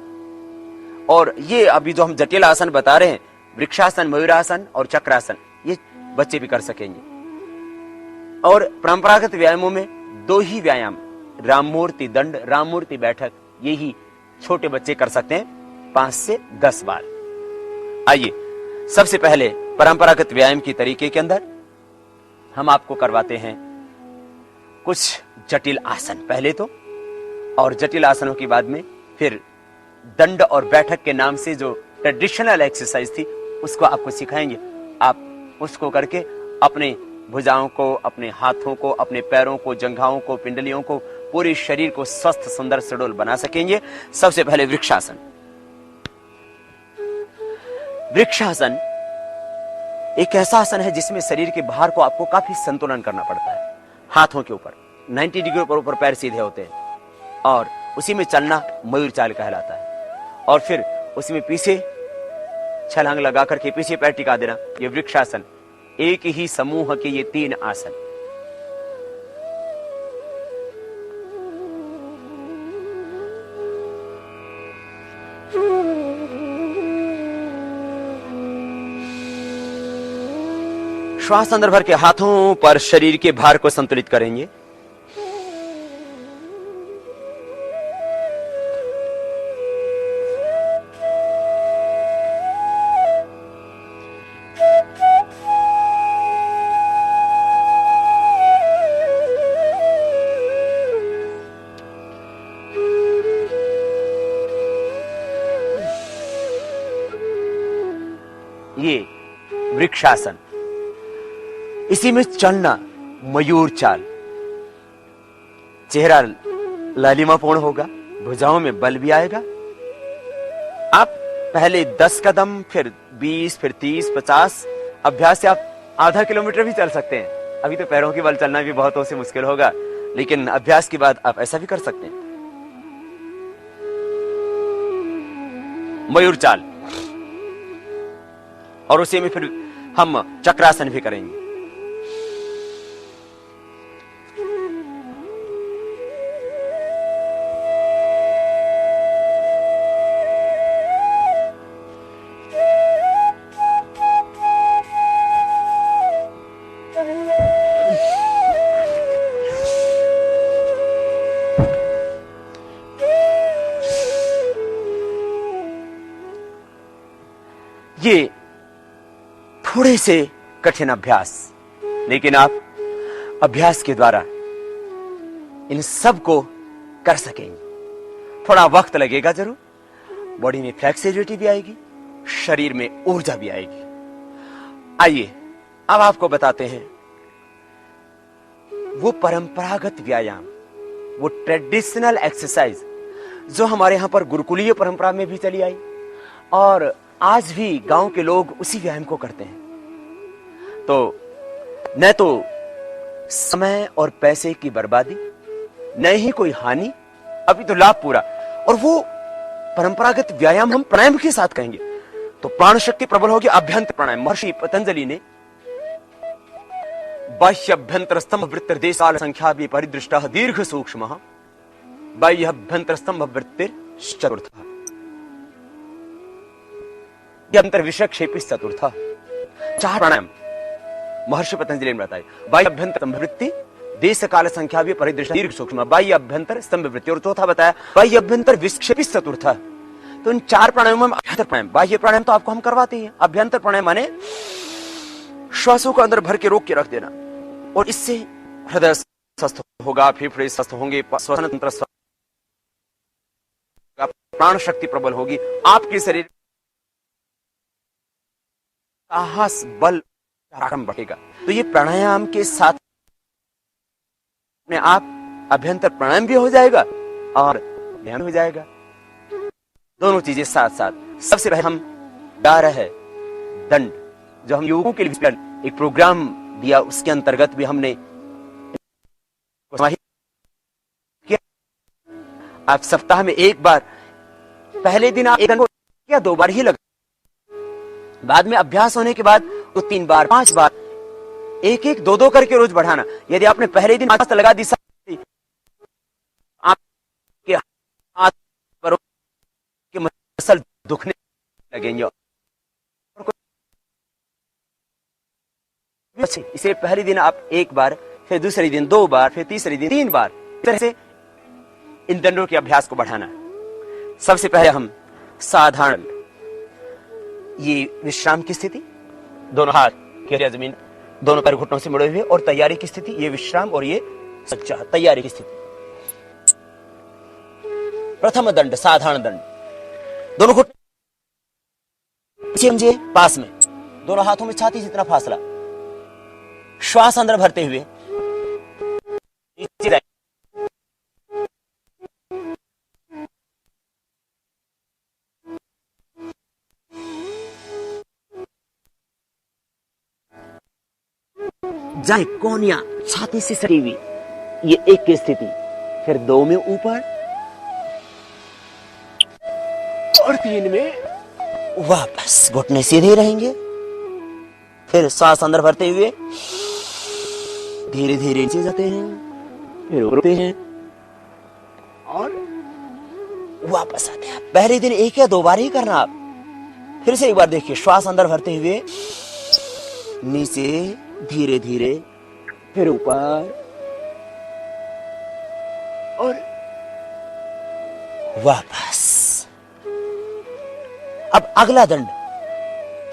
और ये अभी जो हम जटिल आसन बता रहे हैं, वृक्षासन, मयूरासन और चक्रासन, ये बच्चे भी कर सकेंगे। और परंपरागत व्यायामों में 2 ही व्यायाम, राममूर्ति दंड, राममूर्ति बैठक, यही छोटे बच्चे कर सकते हैं 5 से 10 बार। आइए सबसे पहले परंपरागत व्यायाम की तरीके के अंदर हम आपको करवाते हैं कुछ जटिल आसन पहले तो, और जटिल आसनों के बाद में फिर दंड और बैठक के नाम से जो ट्रेडिशनल एक्सरसाइज थी उसको आपको सिखाएंगे। आप उसको करके अपने भुजाओं को, अपने हाथों को, अपने पैरों को, जंघाओं को, पिंडलियों को, पूरे शरीर को स्वस्थ, सुंदर, सुडौल बना सकेंगे। सबसे पहले वृक्षासन। वृक्षासन एक ऐसा आसन है जिसमें शरीर के भार को आपको काफी संतुलन करना पड़ता है। हाथों के ऊपर 90 डिग्री पर ऊपर पैर सीधे होते हैं, और उसी में चलना मयूर चाल कहलाता है। और फिर उसी में पीछे छलांग लगा करके पीछे पैर टिका देना, ये वृक्षासन। एक ही समूह के ये 3 आसन। श्वास अंदर भर के हाथों पर शरीर के भार को संतुलित करेंगे। वृक्षासन, इसी में चलना मयूर चाल। चेहरा लालिमापूर्ण होगा, भुजाओं में बल भी आएगा। आप पहले 10 कदम, फिर 20, फिर 30, 50 अभ्यास से आप आधा किलोमीटर भी चल सकते हैं। अभी तो पैरों के बल चलना भी बहुतों से मुश्किल होगा, लेकिन अभ्यास के बाद आप ऐसा भी कर सकते हैं। मयूर चाल, और उसी में फिर हम चक्रासन भी करेंगे। ये थोड़े से कठिन अभ्यास, लेकिन आप अभ्यास के द्वारा इन सब को कर सकेंगे। थोड़ा वक्त लगेगा जरूर, बॉडी में फ्लेक्सिबिलिटी भी आएगी, शरीर में ऊर्जा भी आएगी। आइए अब आपको बताते हैं वो परंपरागत व्यायाम, वो ट्रेडिशनल एक्सरसाइज जो हमारे यहां पर गुरुकुलीय परंपरा में भी चली आई और आज भी गांव के लोग उसी व्यायाम को करते हैं। तो न तो समय और पैसे की बर्बादी, न ही कोई हानि, अभी तो लाभ पूरा। और वो परंपरागत व्यायाम हम प्राणायाम के साथ कहेंगे तो प्राण शक्ति प्रबल होगी। अभ्यंतर प्राणायाम, महर्षि पतंजलि ने बाह्य अभ्यंतर स्तंभ वृत्तिर देशाल संख्या भी परिदृष्ट दीर्घ सूक्ष्म बाह्य अभ्यंतर स्तंभ वृत्तिर चतुर्थ अंतर विषय क्षेपी चतुर्थ। 4 प्राणायाम महर्षि पतंजलि ने बताया। बाह्य अभ्यंतर स्तंभ वृत्ति, देश काल संख्या भी परिदृष्ट दीर्घ सूक्ष्म, बाह्य अभ्यंतर स्तंभ वृत्ति, और चौथा बताया बाह्य अभ्यंतर विक्षेपी चतुर्थ। तो इन 4 प्राणायामों में अभ्यंतर प्राणायाम, बाह्य प्राणायाम तो आपको हम करवाते हैं। अभ्यंतर प्राणायाम माने श्वासों को अंदर भर के रोक के रख देना, और इससे हृदय स्वस्थ होगा, फेफड़े स्वस्थ होंगे, श्वसन तंत्र स्वस्थ होगा, प्राण शक्ति प्रबल होगी, आपके शरीर साहस बल बढ़ेगा। तो ये प्राणायाम के साथ में आप अभ्यंतर प्राणायाम भी हो जाएगा और ध्यान हो जाएगा, दोनों चीजें साथ साथ। सबसे पहले हम गा रहे दंड, जो हम युवकों के लिए एक प्रोग्राम दिया, उसके अंतर्गत भी हमने किया। आप सप्ताह में एक बार, पहले दिन आप 1 घंटा या 2 बार ही लगा, बाद में अभ्यास होने के बाद तो 3 बार 5 बार, 1-1 2-2 करके रोज बढ़ाना। यदि आपने पहले दिन आस्था लगा दी, आपके हाथ पर के मसल दुखने लगेंगे। इसे पहले दिन आप 1 बार, फिर दूसरे दिन 2 बार, फिर तीसरे दिन 3 बार, इस तरह से इन दंडों के अभ्यास को बढ़ाना है। सबसे पहले हम साधारण, ये विश्राम की स्थिति, दोनों हाथ के जमीन, दोनों पैर घुटनों से मुड़े हुए, और तैयारी की स्थिति, ये विश्राम और ये सच्चा तैयारी की स्थिति। प्रथम दंड साधारण दंड, दोनों घुटने पास में, दोनों हाथों में छाती जितना फासला, श्वास अंदर भरते हुए नीचे जाए, जाए कोनिया छाती से सटी हुई, ये 1 की स्थिति। फिर 2 में ऊपर, और 3 में वापस, घुटने सीधे रहेंगे। फिर सांस अंदर भरते हुए धीरे धीरे नीचे जाते हैं, फिर उड़ते हैं और वापस आते हैं। पहले दिन 1 या 2 बार ही करना आप। फिर से एक बार देखिए, श्वास अंदर भरते हुए नीचे धीरे धीरे, फिर ऊपर और वापस। अब अगला दंड,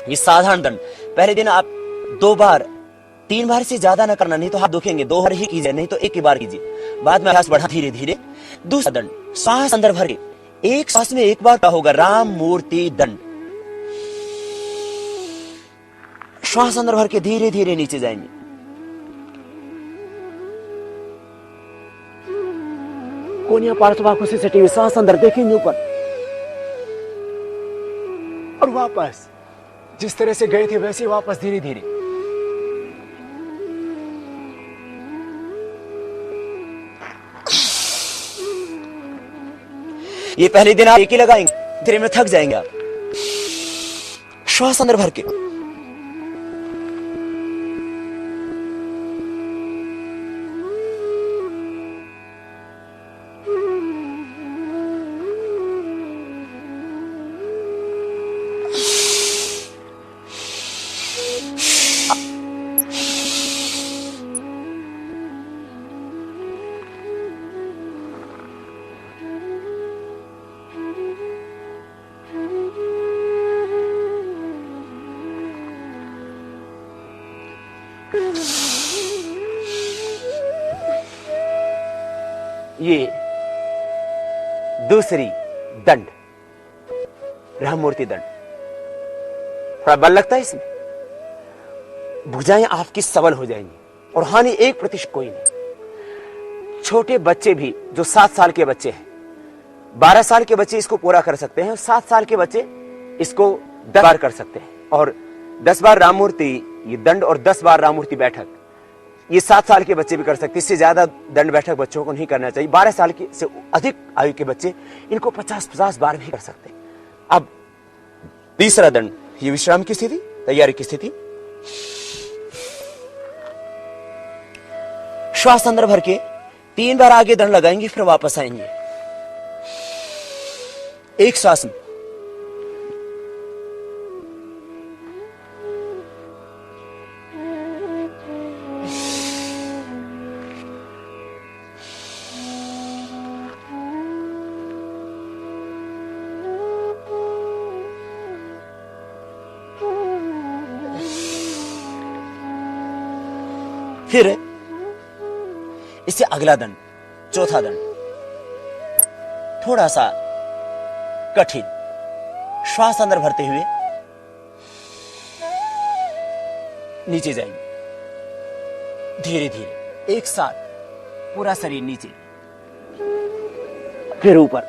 ये साधारण दंड। पहले दिन आप 2 बार 3 बार से ज्यादा ना करना, नहीं तो हाथ दुखेंगे। 2 बार ही कीजिए, नहीं तो 1 ही बार कीजिए। बाद में अभ्यास बढ़ा धीरे धीरे। दूसरा दंड, सांस अंदर भर के, एक सांस में 1 बार का होगा राम मूर्ति दंड। श्वास अंदर भर के धीरे धीरे नीचे जाएंगे। कोनिया पार्श्वाकुशी से टीवी सांस अंदर देखेंगे ऊपर, और वापस जिस तरह से गए थे वैसे वापस धीरे धीरे। ये पहले दिन आप एक ही लगाएंगे, धीरे में थक जाएंगे आप। श्वास अंदर भर के ये दूसरी दंड, ब्रह्ममूर्ति दंड। थोड़ा बल लगता है इसमें, भुजाएं आपकी सबल हो जाएंगी और हानि 1% कोई नहीं। छोटे बच्चे भी जो 7 साल के बच्चे हैं, 12 साल के बच्चे इसको पूरा कर सकते हैं, 7 साल के बच्चे इसको 10 बार कर सकते हैं। और 10 बार राममूर्ति ये दंड और 10 बार राममूर्ति बैठक ये 7 साल के बच्चे भी कर सकते हैं। इससे ज्यादा दंड बैठक बच्चों को नहीं करना चाहिए। 12 साल की से अधिक आयु के बच्चे इनको 50-50 बार भी कर सकते हैं। अब तीसरा दंड, ये विश्राम की स्थिति, तैयारी की स्थिति। श्वास अंदर भर के 3 बार आगे दंड लगाएंगे, फिर वापस आएंगे। एक श्वास में फिर इससे अगला दंड, चौथा दंड, थोड़ा सा कठिन। श्वास अंदर भरते हुए नीचे जाएंगे, धीरे धीरे एक साथ पूरा शरीर नीचे, फिर ऊपर।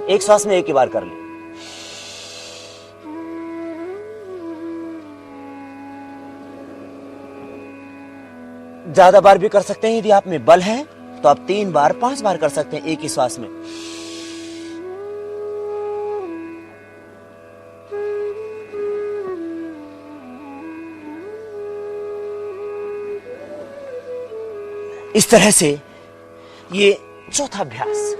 एक श्वास में एक ही बार कर ले। ज्यादा बार भी कर सकते हैं, यदि आप में बल है तो आप 3 बार 5 बार कर सकते हैं एक ही श्वास में। इस तरह से ये चौथा अभ्यास।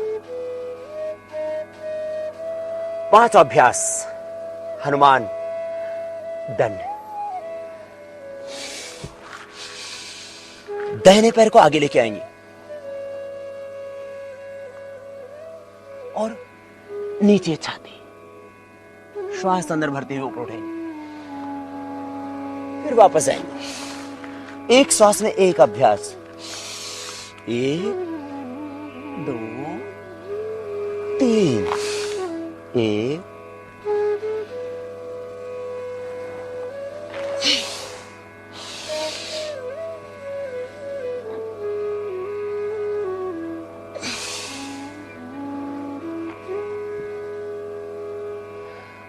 5 अभ्यास हनुमान दंड। दाहिने पैर को आगे लेके आएंगे और नीचे छाती, श्वास अंदर भरते हुए ऊपर उठाएंगे, फिर वापस आएंगे। एक श्वास में एक अभ्यास। 1 2 3। 1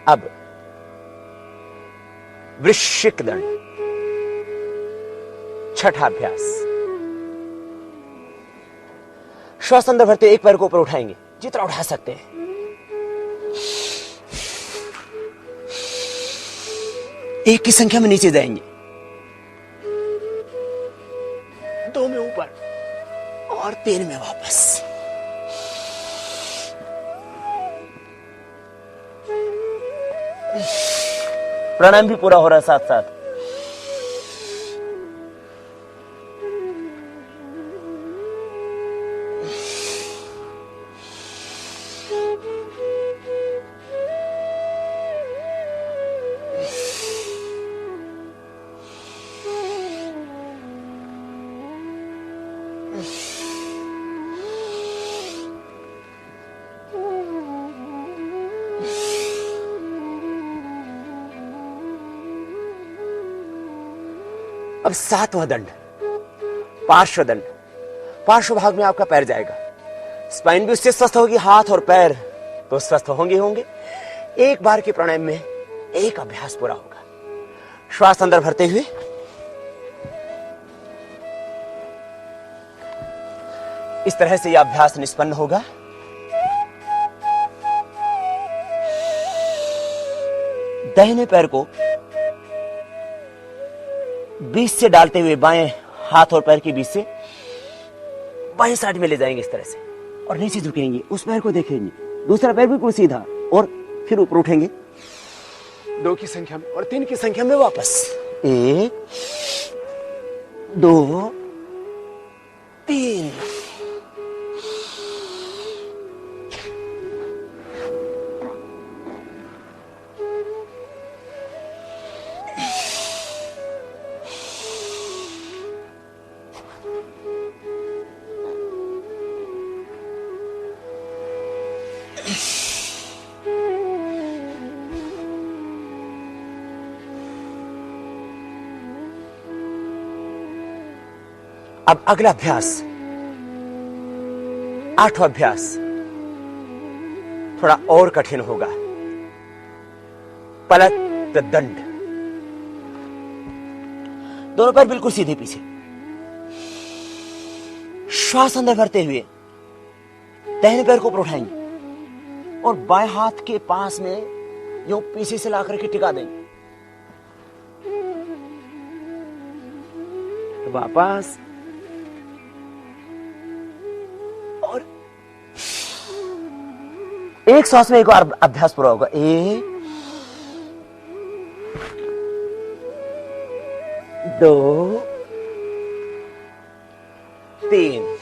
अब वृश्चिक दंड, छठा अभ्यास। श्वास अंदर भरते एक पैर को ऊपर उठाएंगे, जितना उठा सकते हैं। एक की संख्या में नीचे जाएंगे, 2 में ऊपर और 3 में वापस। प्राणायाम भी पूरा हो रहा है साथ साथ। अब 7वां दंड, पार्श्व दंड। पार्श्व भाग में आपका पैर जाएगा, स्पाइन भी उससे स्वस्थ होगी, हाथ और पैर तो स्वस्थ होंगे होंगे। एक बार के प्राणायाम में एक अभ्यास पूरा होगा। श्वास अंदर भरते हुए इस तरह से यह अभ्यास निष्पन्न होगा। दाहिने पैर को बीच से डालते हुए बाएं हाथ और पैर के बीच से बाएं साइड में ले जाएंगे इस तरह से, और नीचे झुकेंगे, उस पैर को देखेंगे, दूसरा पैर बिल्कुल सीधा, और फिर ऊपर उठेंगे 2 की संख्या में और 3 की संख्या में वापस। 1 2 3। अब अगला अभ्यास, 8वां अभ्यास थोड़ा और कठिन होगा। पलट दंड। दोनों पैर बिल्कुल सीधे पीछे, श्वास अंदर भरते हुए दाहिने पैर को ऊपर उठाएंगे और बाएं हाथ के पास में यूं पीछे से लाकर के टिका देंगे। वापस, और एक श्वास में एक बार अभ्यास पूरा होगा। 1 2 3।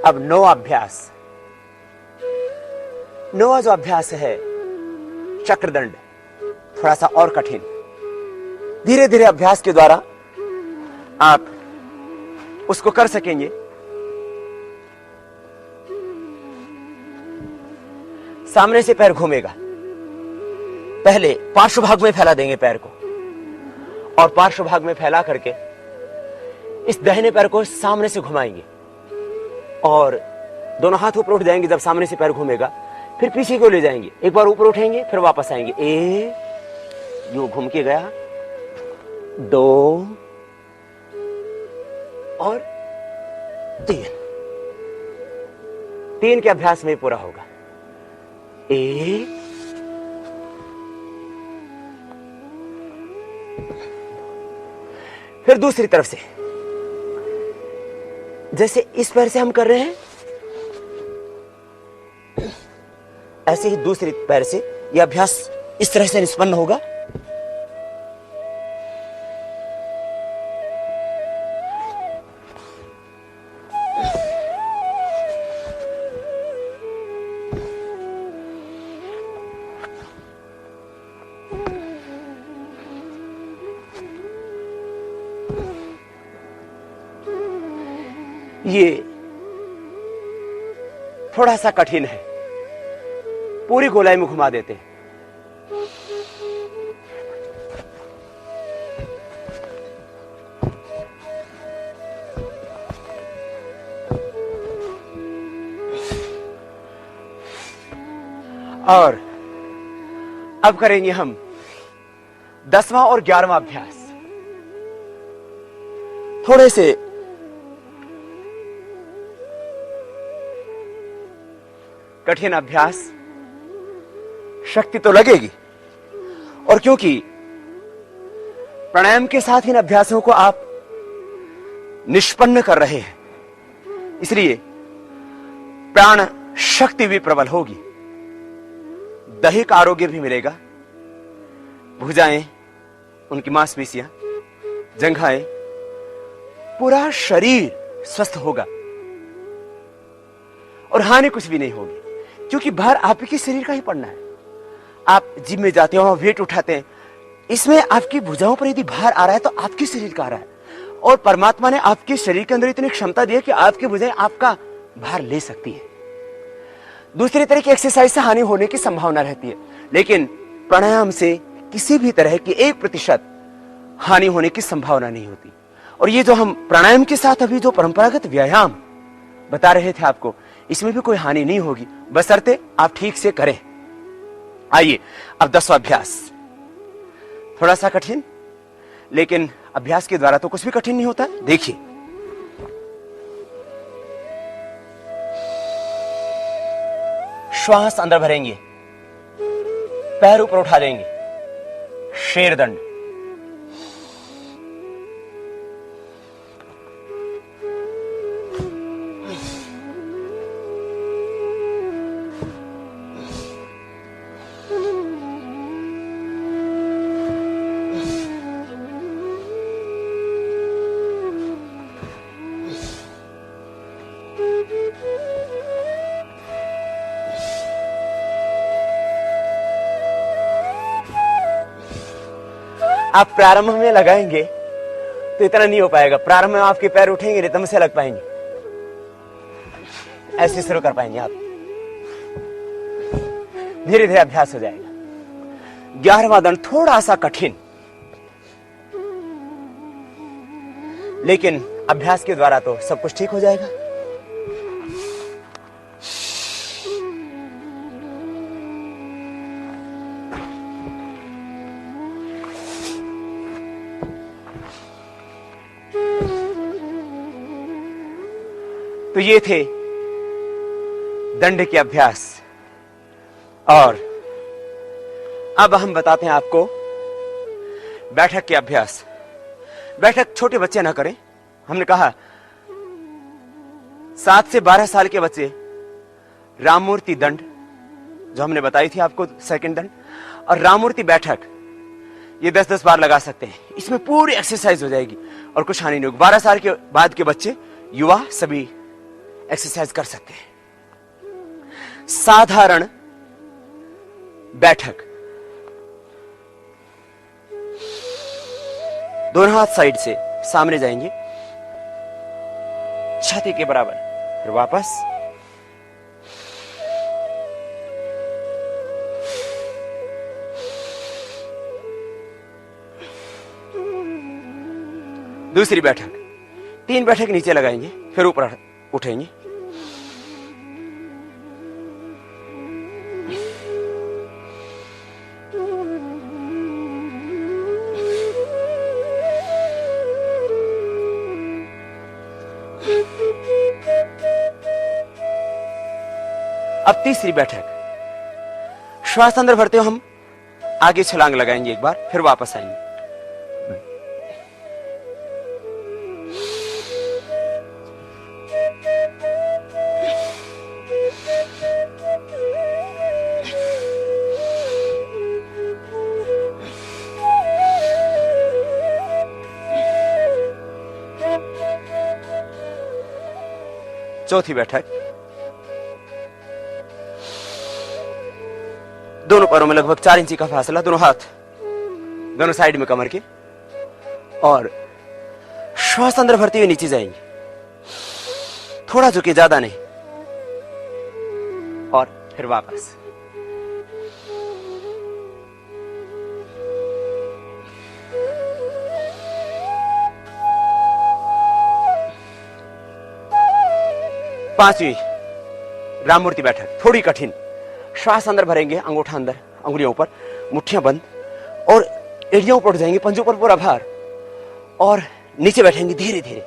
अब 9वां अभ्यास। 9वां जो अभ्यास है चक्रदंड, थोड़ा सा और कठिन। धीरे धीरे अभ्यास के द्वारा आप उसको कर सकेंगे। सामने से पैर घूमेगा, पहले पार्श्व भाग में फैला देंगे पैर को, और पार्श्व भाग में फैला करके इस दाहिने पैर को सामने से घुमाएंगे और दोनों हाथ ऊपर उठ जाएंगे। जब सामने से पैर घूमेगा फिर पीछे को ले जाएंगे, एक बार ऊपर उठेंगे फिर वापस आएंगे। 1 यूं घूम के गया, 2 और 3। 3 के अभ्यास में पूरा होगा। 1 फिर दूसरी तरफ से, जैसे इस पैर से हम कर रहे हैं ऐसे ही दूसरी पैर से यह अभ्यास इस तरह से निष्पन्न होगा। ये थोड़ा सा कठिन है, पूरी गोलाई में घुमा देते हैं। और अब करेंगे हम 10वां और 11वां अभ्यास। थोड़े से कठिन अभ्यास, शक्ति तो लगेगी, और क्योंकि प्राणायाम के साथ इन अभ्यासों को आप निष्पन्न कर रहे हैं, इसलिए प्राण शक्ति भी प्रबल होगी, दैहिक आरोग्य भी मिलेगा। भुजाएं, उनकी मांसपेशियां, जंघाएं, पूरा शरीर स्वस्थ होगा। और हानि कुछ भी नहीं होगी, क्योंकि भार आपके शरीर का ही पड़ना है। आप जिम में जाते हो, वेट उठाते हैं, इसमें आपकी भुजाओं पर यदि भार आ रहा है तो आपके शरीर का आ रहा है, और परमात्मा ने आपके शरीर के अंदर इतनी क्षमता दी है कि आपकी भुजाएं आपका भार ले सकती है। दूसरी तरह की एक्सरसाइज से हानि होने की संभावना रहती है, लेकिन प्राणायाम से किसी भी तरह की 1% हानि होने की संभावना नहीं होती। और ये जो हम प्राणायाम के साथ अभी जो परंपरागत व्यायाम बता रहे थे आपको, इसमें भी कोई हानि नहीं होगी, बशर्ते आप ठीक से करें। आइए अब 10वां अभ्यास, थोड़ा सा कठिन, लेकिन अभ्यास के द्वारा तो कुछ भी कठिन नहीं होता। देखिए, श्वास अंदर भरेंगे, पैर ऊपर उठा लेंगे, शेरदंड। आप प्रारंभ में लगाएंगे तो इतना नहीं हो पाएगा। प्रारंभ में आपके पैर उठेंगे, रिदम से लग पाएंगे, ऐसे शुरू कर पाएंगे आप। धीरे धीरे अभ्यास हो जाएगा। 11वां दंड थोड़ा सा कठिन, लेकिन अभ्यास के द्वारा तो सब कुछ ठीक हो जाएगा। तो ये थे दंड के अभ्यास, और अब हम बताते हैं आपको बैठक के अभ्यास। बैठक छोटे बच्चे ना करें। हमने कहा 7 से 12 साल के बच्चे राममूर्ति दंड जो हमने बताई थी आपको, सेकंड दंड, और राममूर्ति बैठक ये 10-10 बार लगा सकते हैं। इसमें पूरी एक्सरसाइज हो जाएगी और कुछ हानि नहीं होगी। 12 साल के बाद के बच्चे, युवा, सभी एक्सरसाइज कर सकते हैं। साधारण बैठक, दोनों हाथ साइड से सामने जाएंगे, छाती के बराबर, फिर वापस, दूसरी बैठक, 3 बैठक नीचे लगाएंगे, फिर ऊपर उठेंगे, अब तीसरी बैठक, श्वास अंदर भरते हो हम आगे छलांग लगाएंगे एक बार, फिर वापस आएंगे। चौथी बैठक, दोनों पैरों में लगभग 4 इंची का फासला, दोनों हाथ दोनों साइड में कमर के, और श्वास अंदर भरते हुए नीचे जाएंगे, थोड़ा झुके, ज्यादा नहीं, और फिर वापस। पांचवी राममूर्ति बैठक, थोड़ी कठिन। श्वास अंदर भरेंगे, अंगूठा अंदर, अंगुलियों ऊपर, मुट्ठियां बंद, और एड़ियां ऊपर उठ जाएंगी, पंजों पर पूरा भार, और नीचे बैठेंगे धीरे धीरे।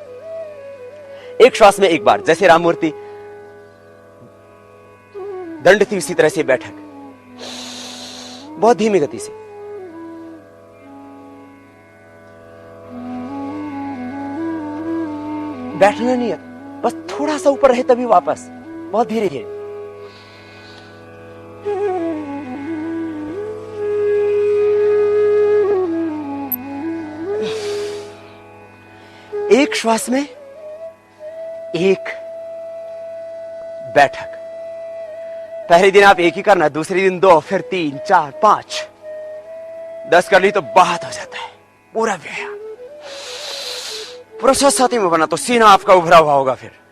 एक श्वास में एक बार, जैसे राममूर्ति दंड थी उसी तरह से बैठक, बहुत धीमी गति से। बैठना नहीं है, बस थोड़ा सा ऊपर रहे तभी वापस, बहुत धीरे धीरे। एक श्वास में एक बैठक। पहले दिन आप एक ही करना, दूसरे दिन 2, फिर 3, 4, 5, 10 कर ली तो बहुत हो जाता है। पूरा व्यायाम पूरा 6-7 में बना तो सीना आपका उभरा हुआ होगा। फिर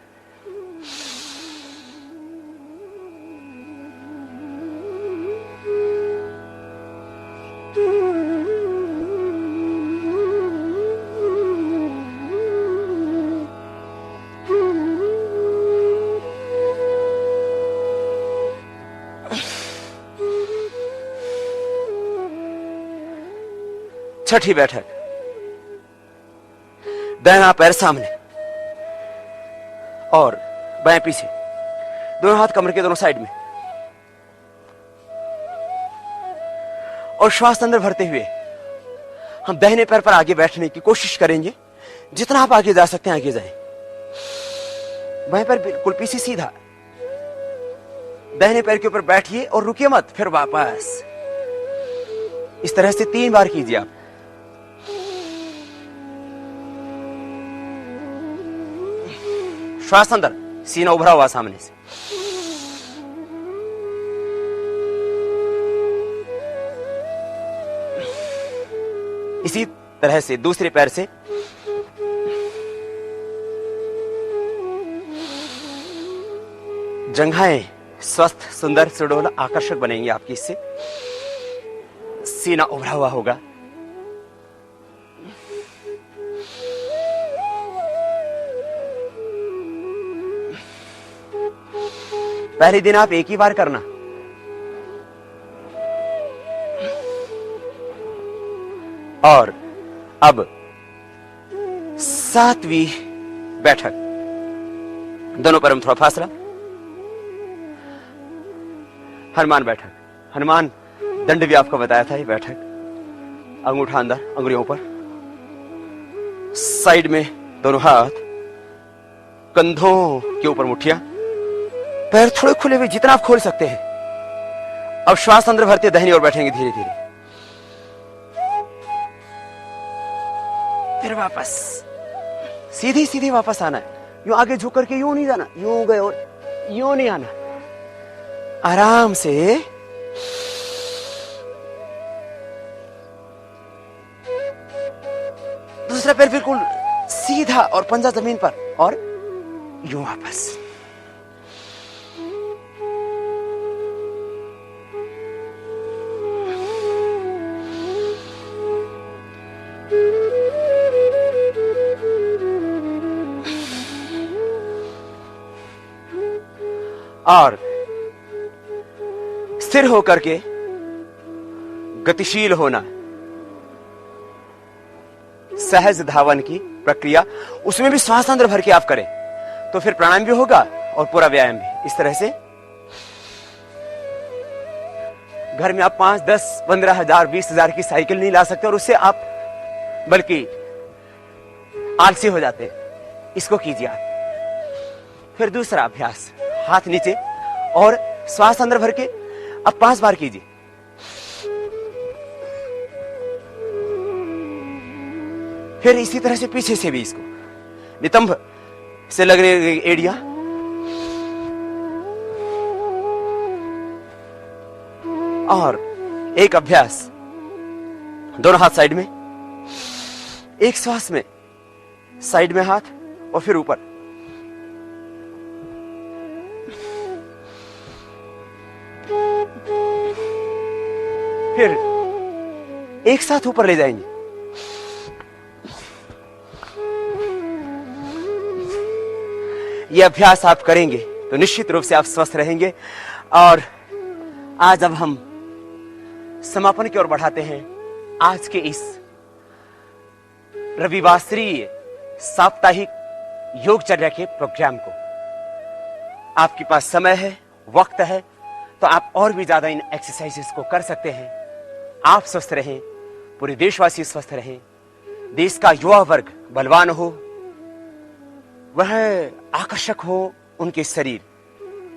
छठी बैठक, दाहिना पैर सामने और बाएं पीछे, दोनों हाथ कमर के दोनों साइड में, और श्वास अंदर भरते हुए हम दाहिने पैर पर आगे बैठने की कोशिश करेंगे। जितना आप आगे जा सकते हैं आगे जाएं। बाएं पैर बिल्कुल पीछे सीधा, दाहिने पैर के ऊपर बैठिए और रुकिए मत, फिर वापस। इस तरह से 3 बार कीजिए आप। श्वास अंदर, सीना उभरा हुआ सामने से। इसी तरह से दूसरे पैर से जंघाएं स्वस्थ, सुंदर, सुडौल, आकर्षक बनेंगी आपकी। इससे सीना उभरा हुआ होगा। पहले दिन आप एक ही बार करना, और अब 7वीं बैठक, दोनों पैरों में थोड़ा फासला, हनुमान बैठक। हनुमान दंड भी आपको बताया था। ये बैठक, अंगूठा अंदर, अंगुलियों पर, साइड में दोनों हाथ, कंधों के ऊपर मुट्ठियां, पैर थोड़े खुले हुए जितना आप खोल सकते हैं। अब श्वास अंदर भरते दाहिनी ओर बैठेंगे धीरे धीरे, फिर वापस सीधी सीधी वापस आना है। यूं आगे झुक करके यूं नहीं जाना, यूं गए और यूं नहीं आना, आराम से। दूसरा पैर बिल्कुल सीधा और पंजा जमीन पर, और यूं वापस। और स्थिर होकर के गतिशील होना, सहज धावन की प्रक्रिया, उसमें भी श्वास अंदर भर के आप करें तो फिर प्राणायाम भी होगा और पूरा व्यायाम भी। इस तरह से घर में आप 5, 10, 15 हजार, 20 हजार की साइकिल नहीं ला सकते, और उससे आप बल्कि आलसी हो जाते हैं। इसको कीजिए आप। फिर दूसरा अभ्यास, हाथ नीचे और श्वास अंदर भर के अब 5 बार कीजिए। फिर इसी तरह से पीछे से भी इसको, नितंब से लगने एड़िया, और एक अभ्यास, दोनों हाथ साइड में, एक श्वास में साइड में हाथ और फिर ऊपर। फिर एक साथ ऊपर ले जाएंगे। यह अभ्यास आप करेंगे तो निश्चित रूप से आप स्वस्थ रहेंगे। और आज अब हम समापन की ओर बढ़ाते हैं आज के इस रविवासरीय साप्ताहिक योगचर्या के प्रोग्राम को। आपके पास समय है, वक्त है, तो आप और भी ज्यादा इन एक्सरसाइजेस को कर सकते हैं। आप स्वस्थ रहें, पूरे देशवासी स्वस्थ रहें, देश का युवा वर्ग बलवान हो, वह आकर्षक हो, उनके शरीर,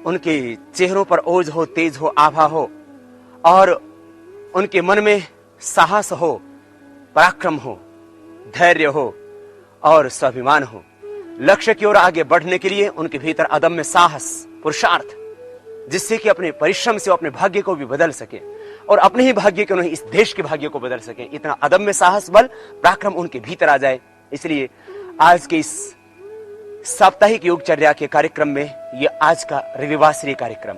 उनके चेहरों पर ओज हो, तेज हो, आभा हो, और उनके मन में साहस हो, पराक्रम हो, धैर्य हो और स्वाभिमान हो। लक्ष्य की ओर आगे बढ़ने के लिए उनके भीतर अदम्य साहस, पुरुषार्थ जिससे कि अपने परिश्रम से वो अपने भाग्य को भी बदल सके और अपने ही भाग्य के नहीं इस देश के भाग्य को बदल सके। इतना अदम्य साहस, बल, पराक्रम उनके भीतर आ जाए। इसलिए आज के इस साप्ताहिक योगचर्या के कार्यक्रम में ये आज का रविवासरी कार्यक्रम,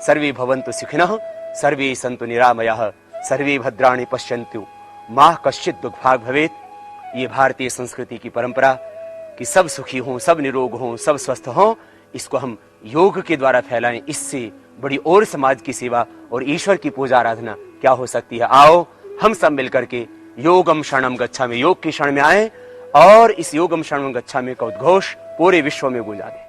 सर्वे भवन्तु सुखिनः, सर्वे सन्तु निरामयाः, सर्वे भद्राणि पश्यन्तु मा कश्चित् दुःखभाग् भवेत्। ये भारतीय संस्कृति की परंपरा कि सब सुखी हों, सब निरोग हों, सब स्वस्थ हों, इसको हम योग के द्वारा फैलाएं। इससे बड़ी और समाज की सेवा और ईश्वर की पूजा आराधना क्या हो सकती है। आओ हम सब मिलकर के योगम शरणम गच्छामि, योग की शरण में आए और इस योगम शरणम गच्छामि का उद्घोष पूरे विश्व में गूंजा दें।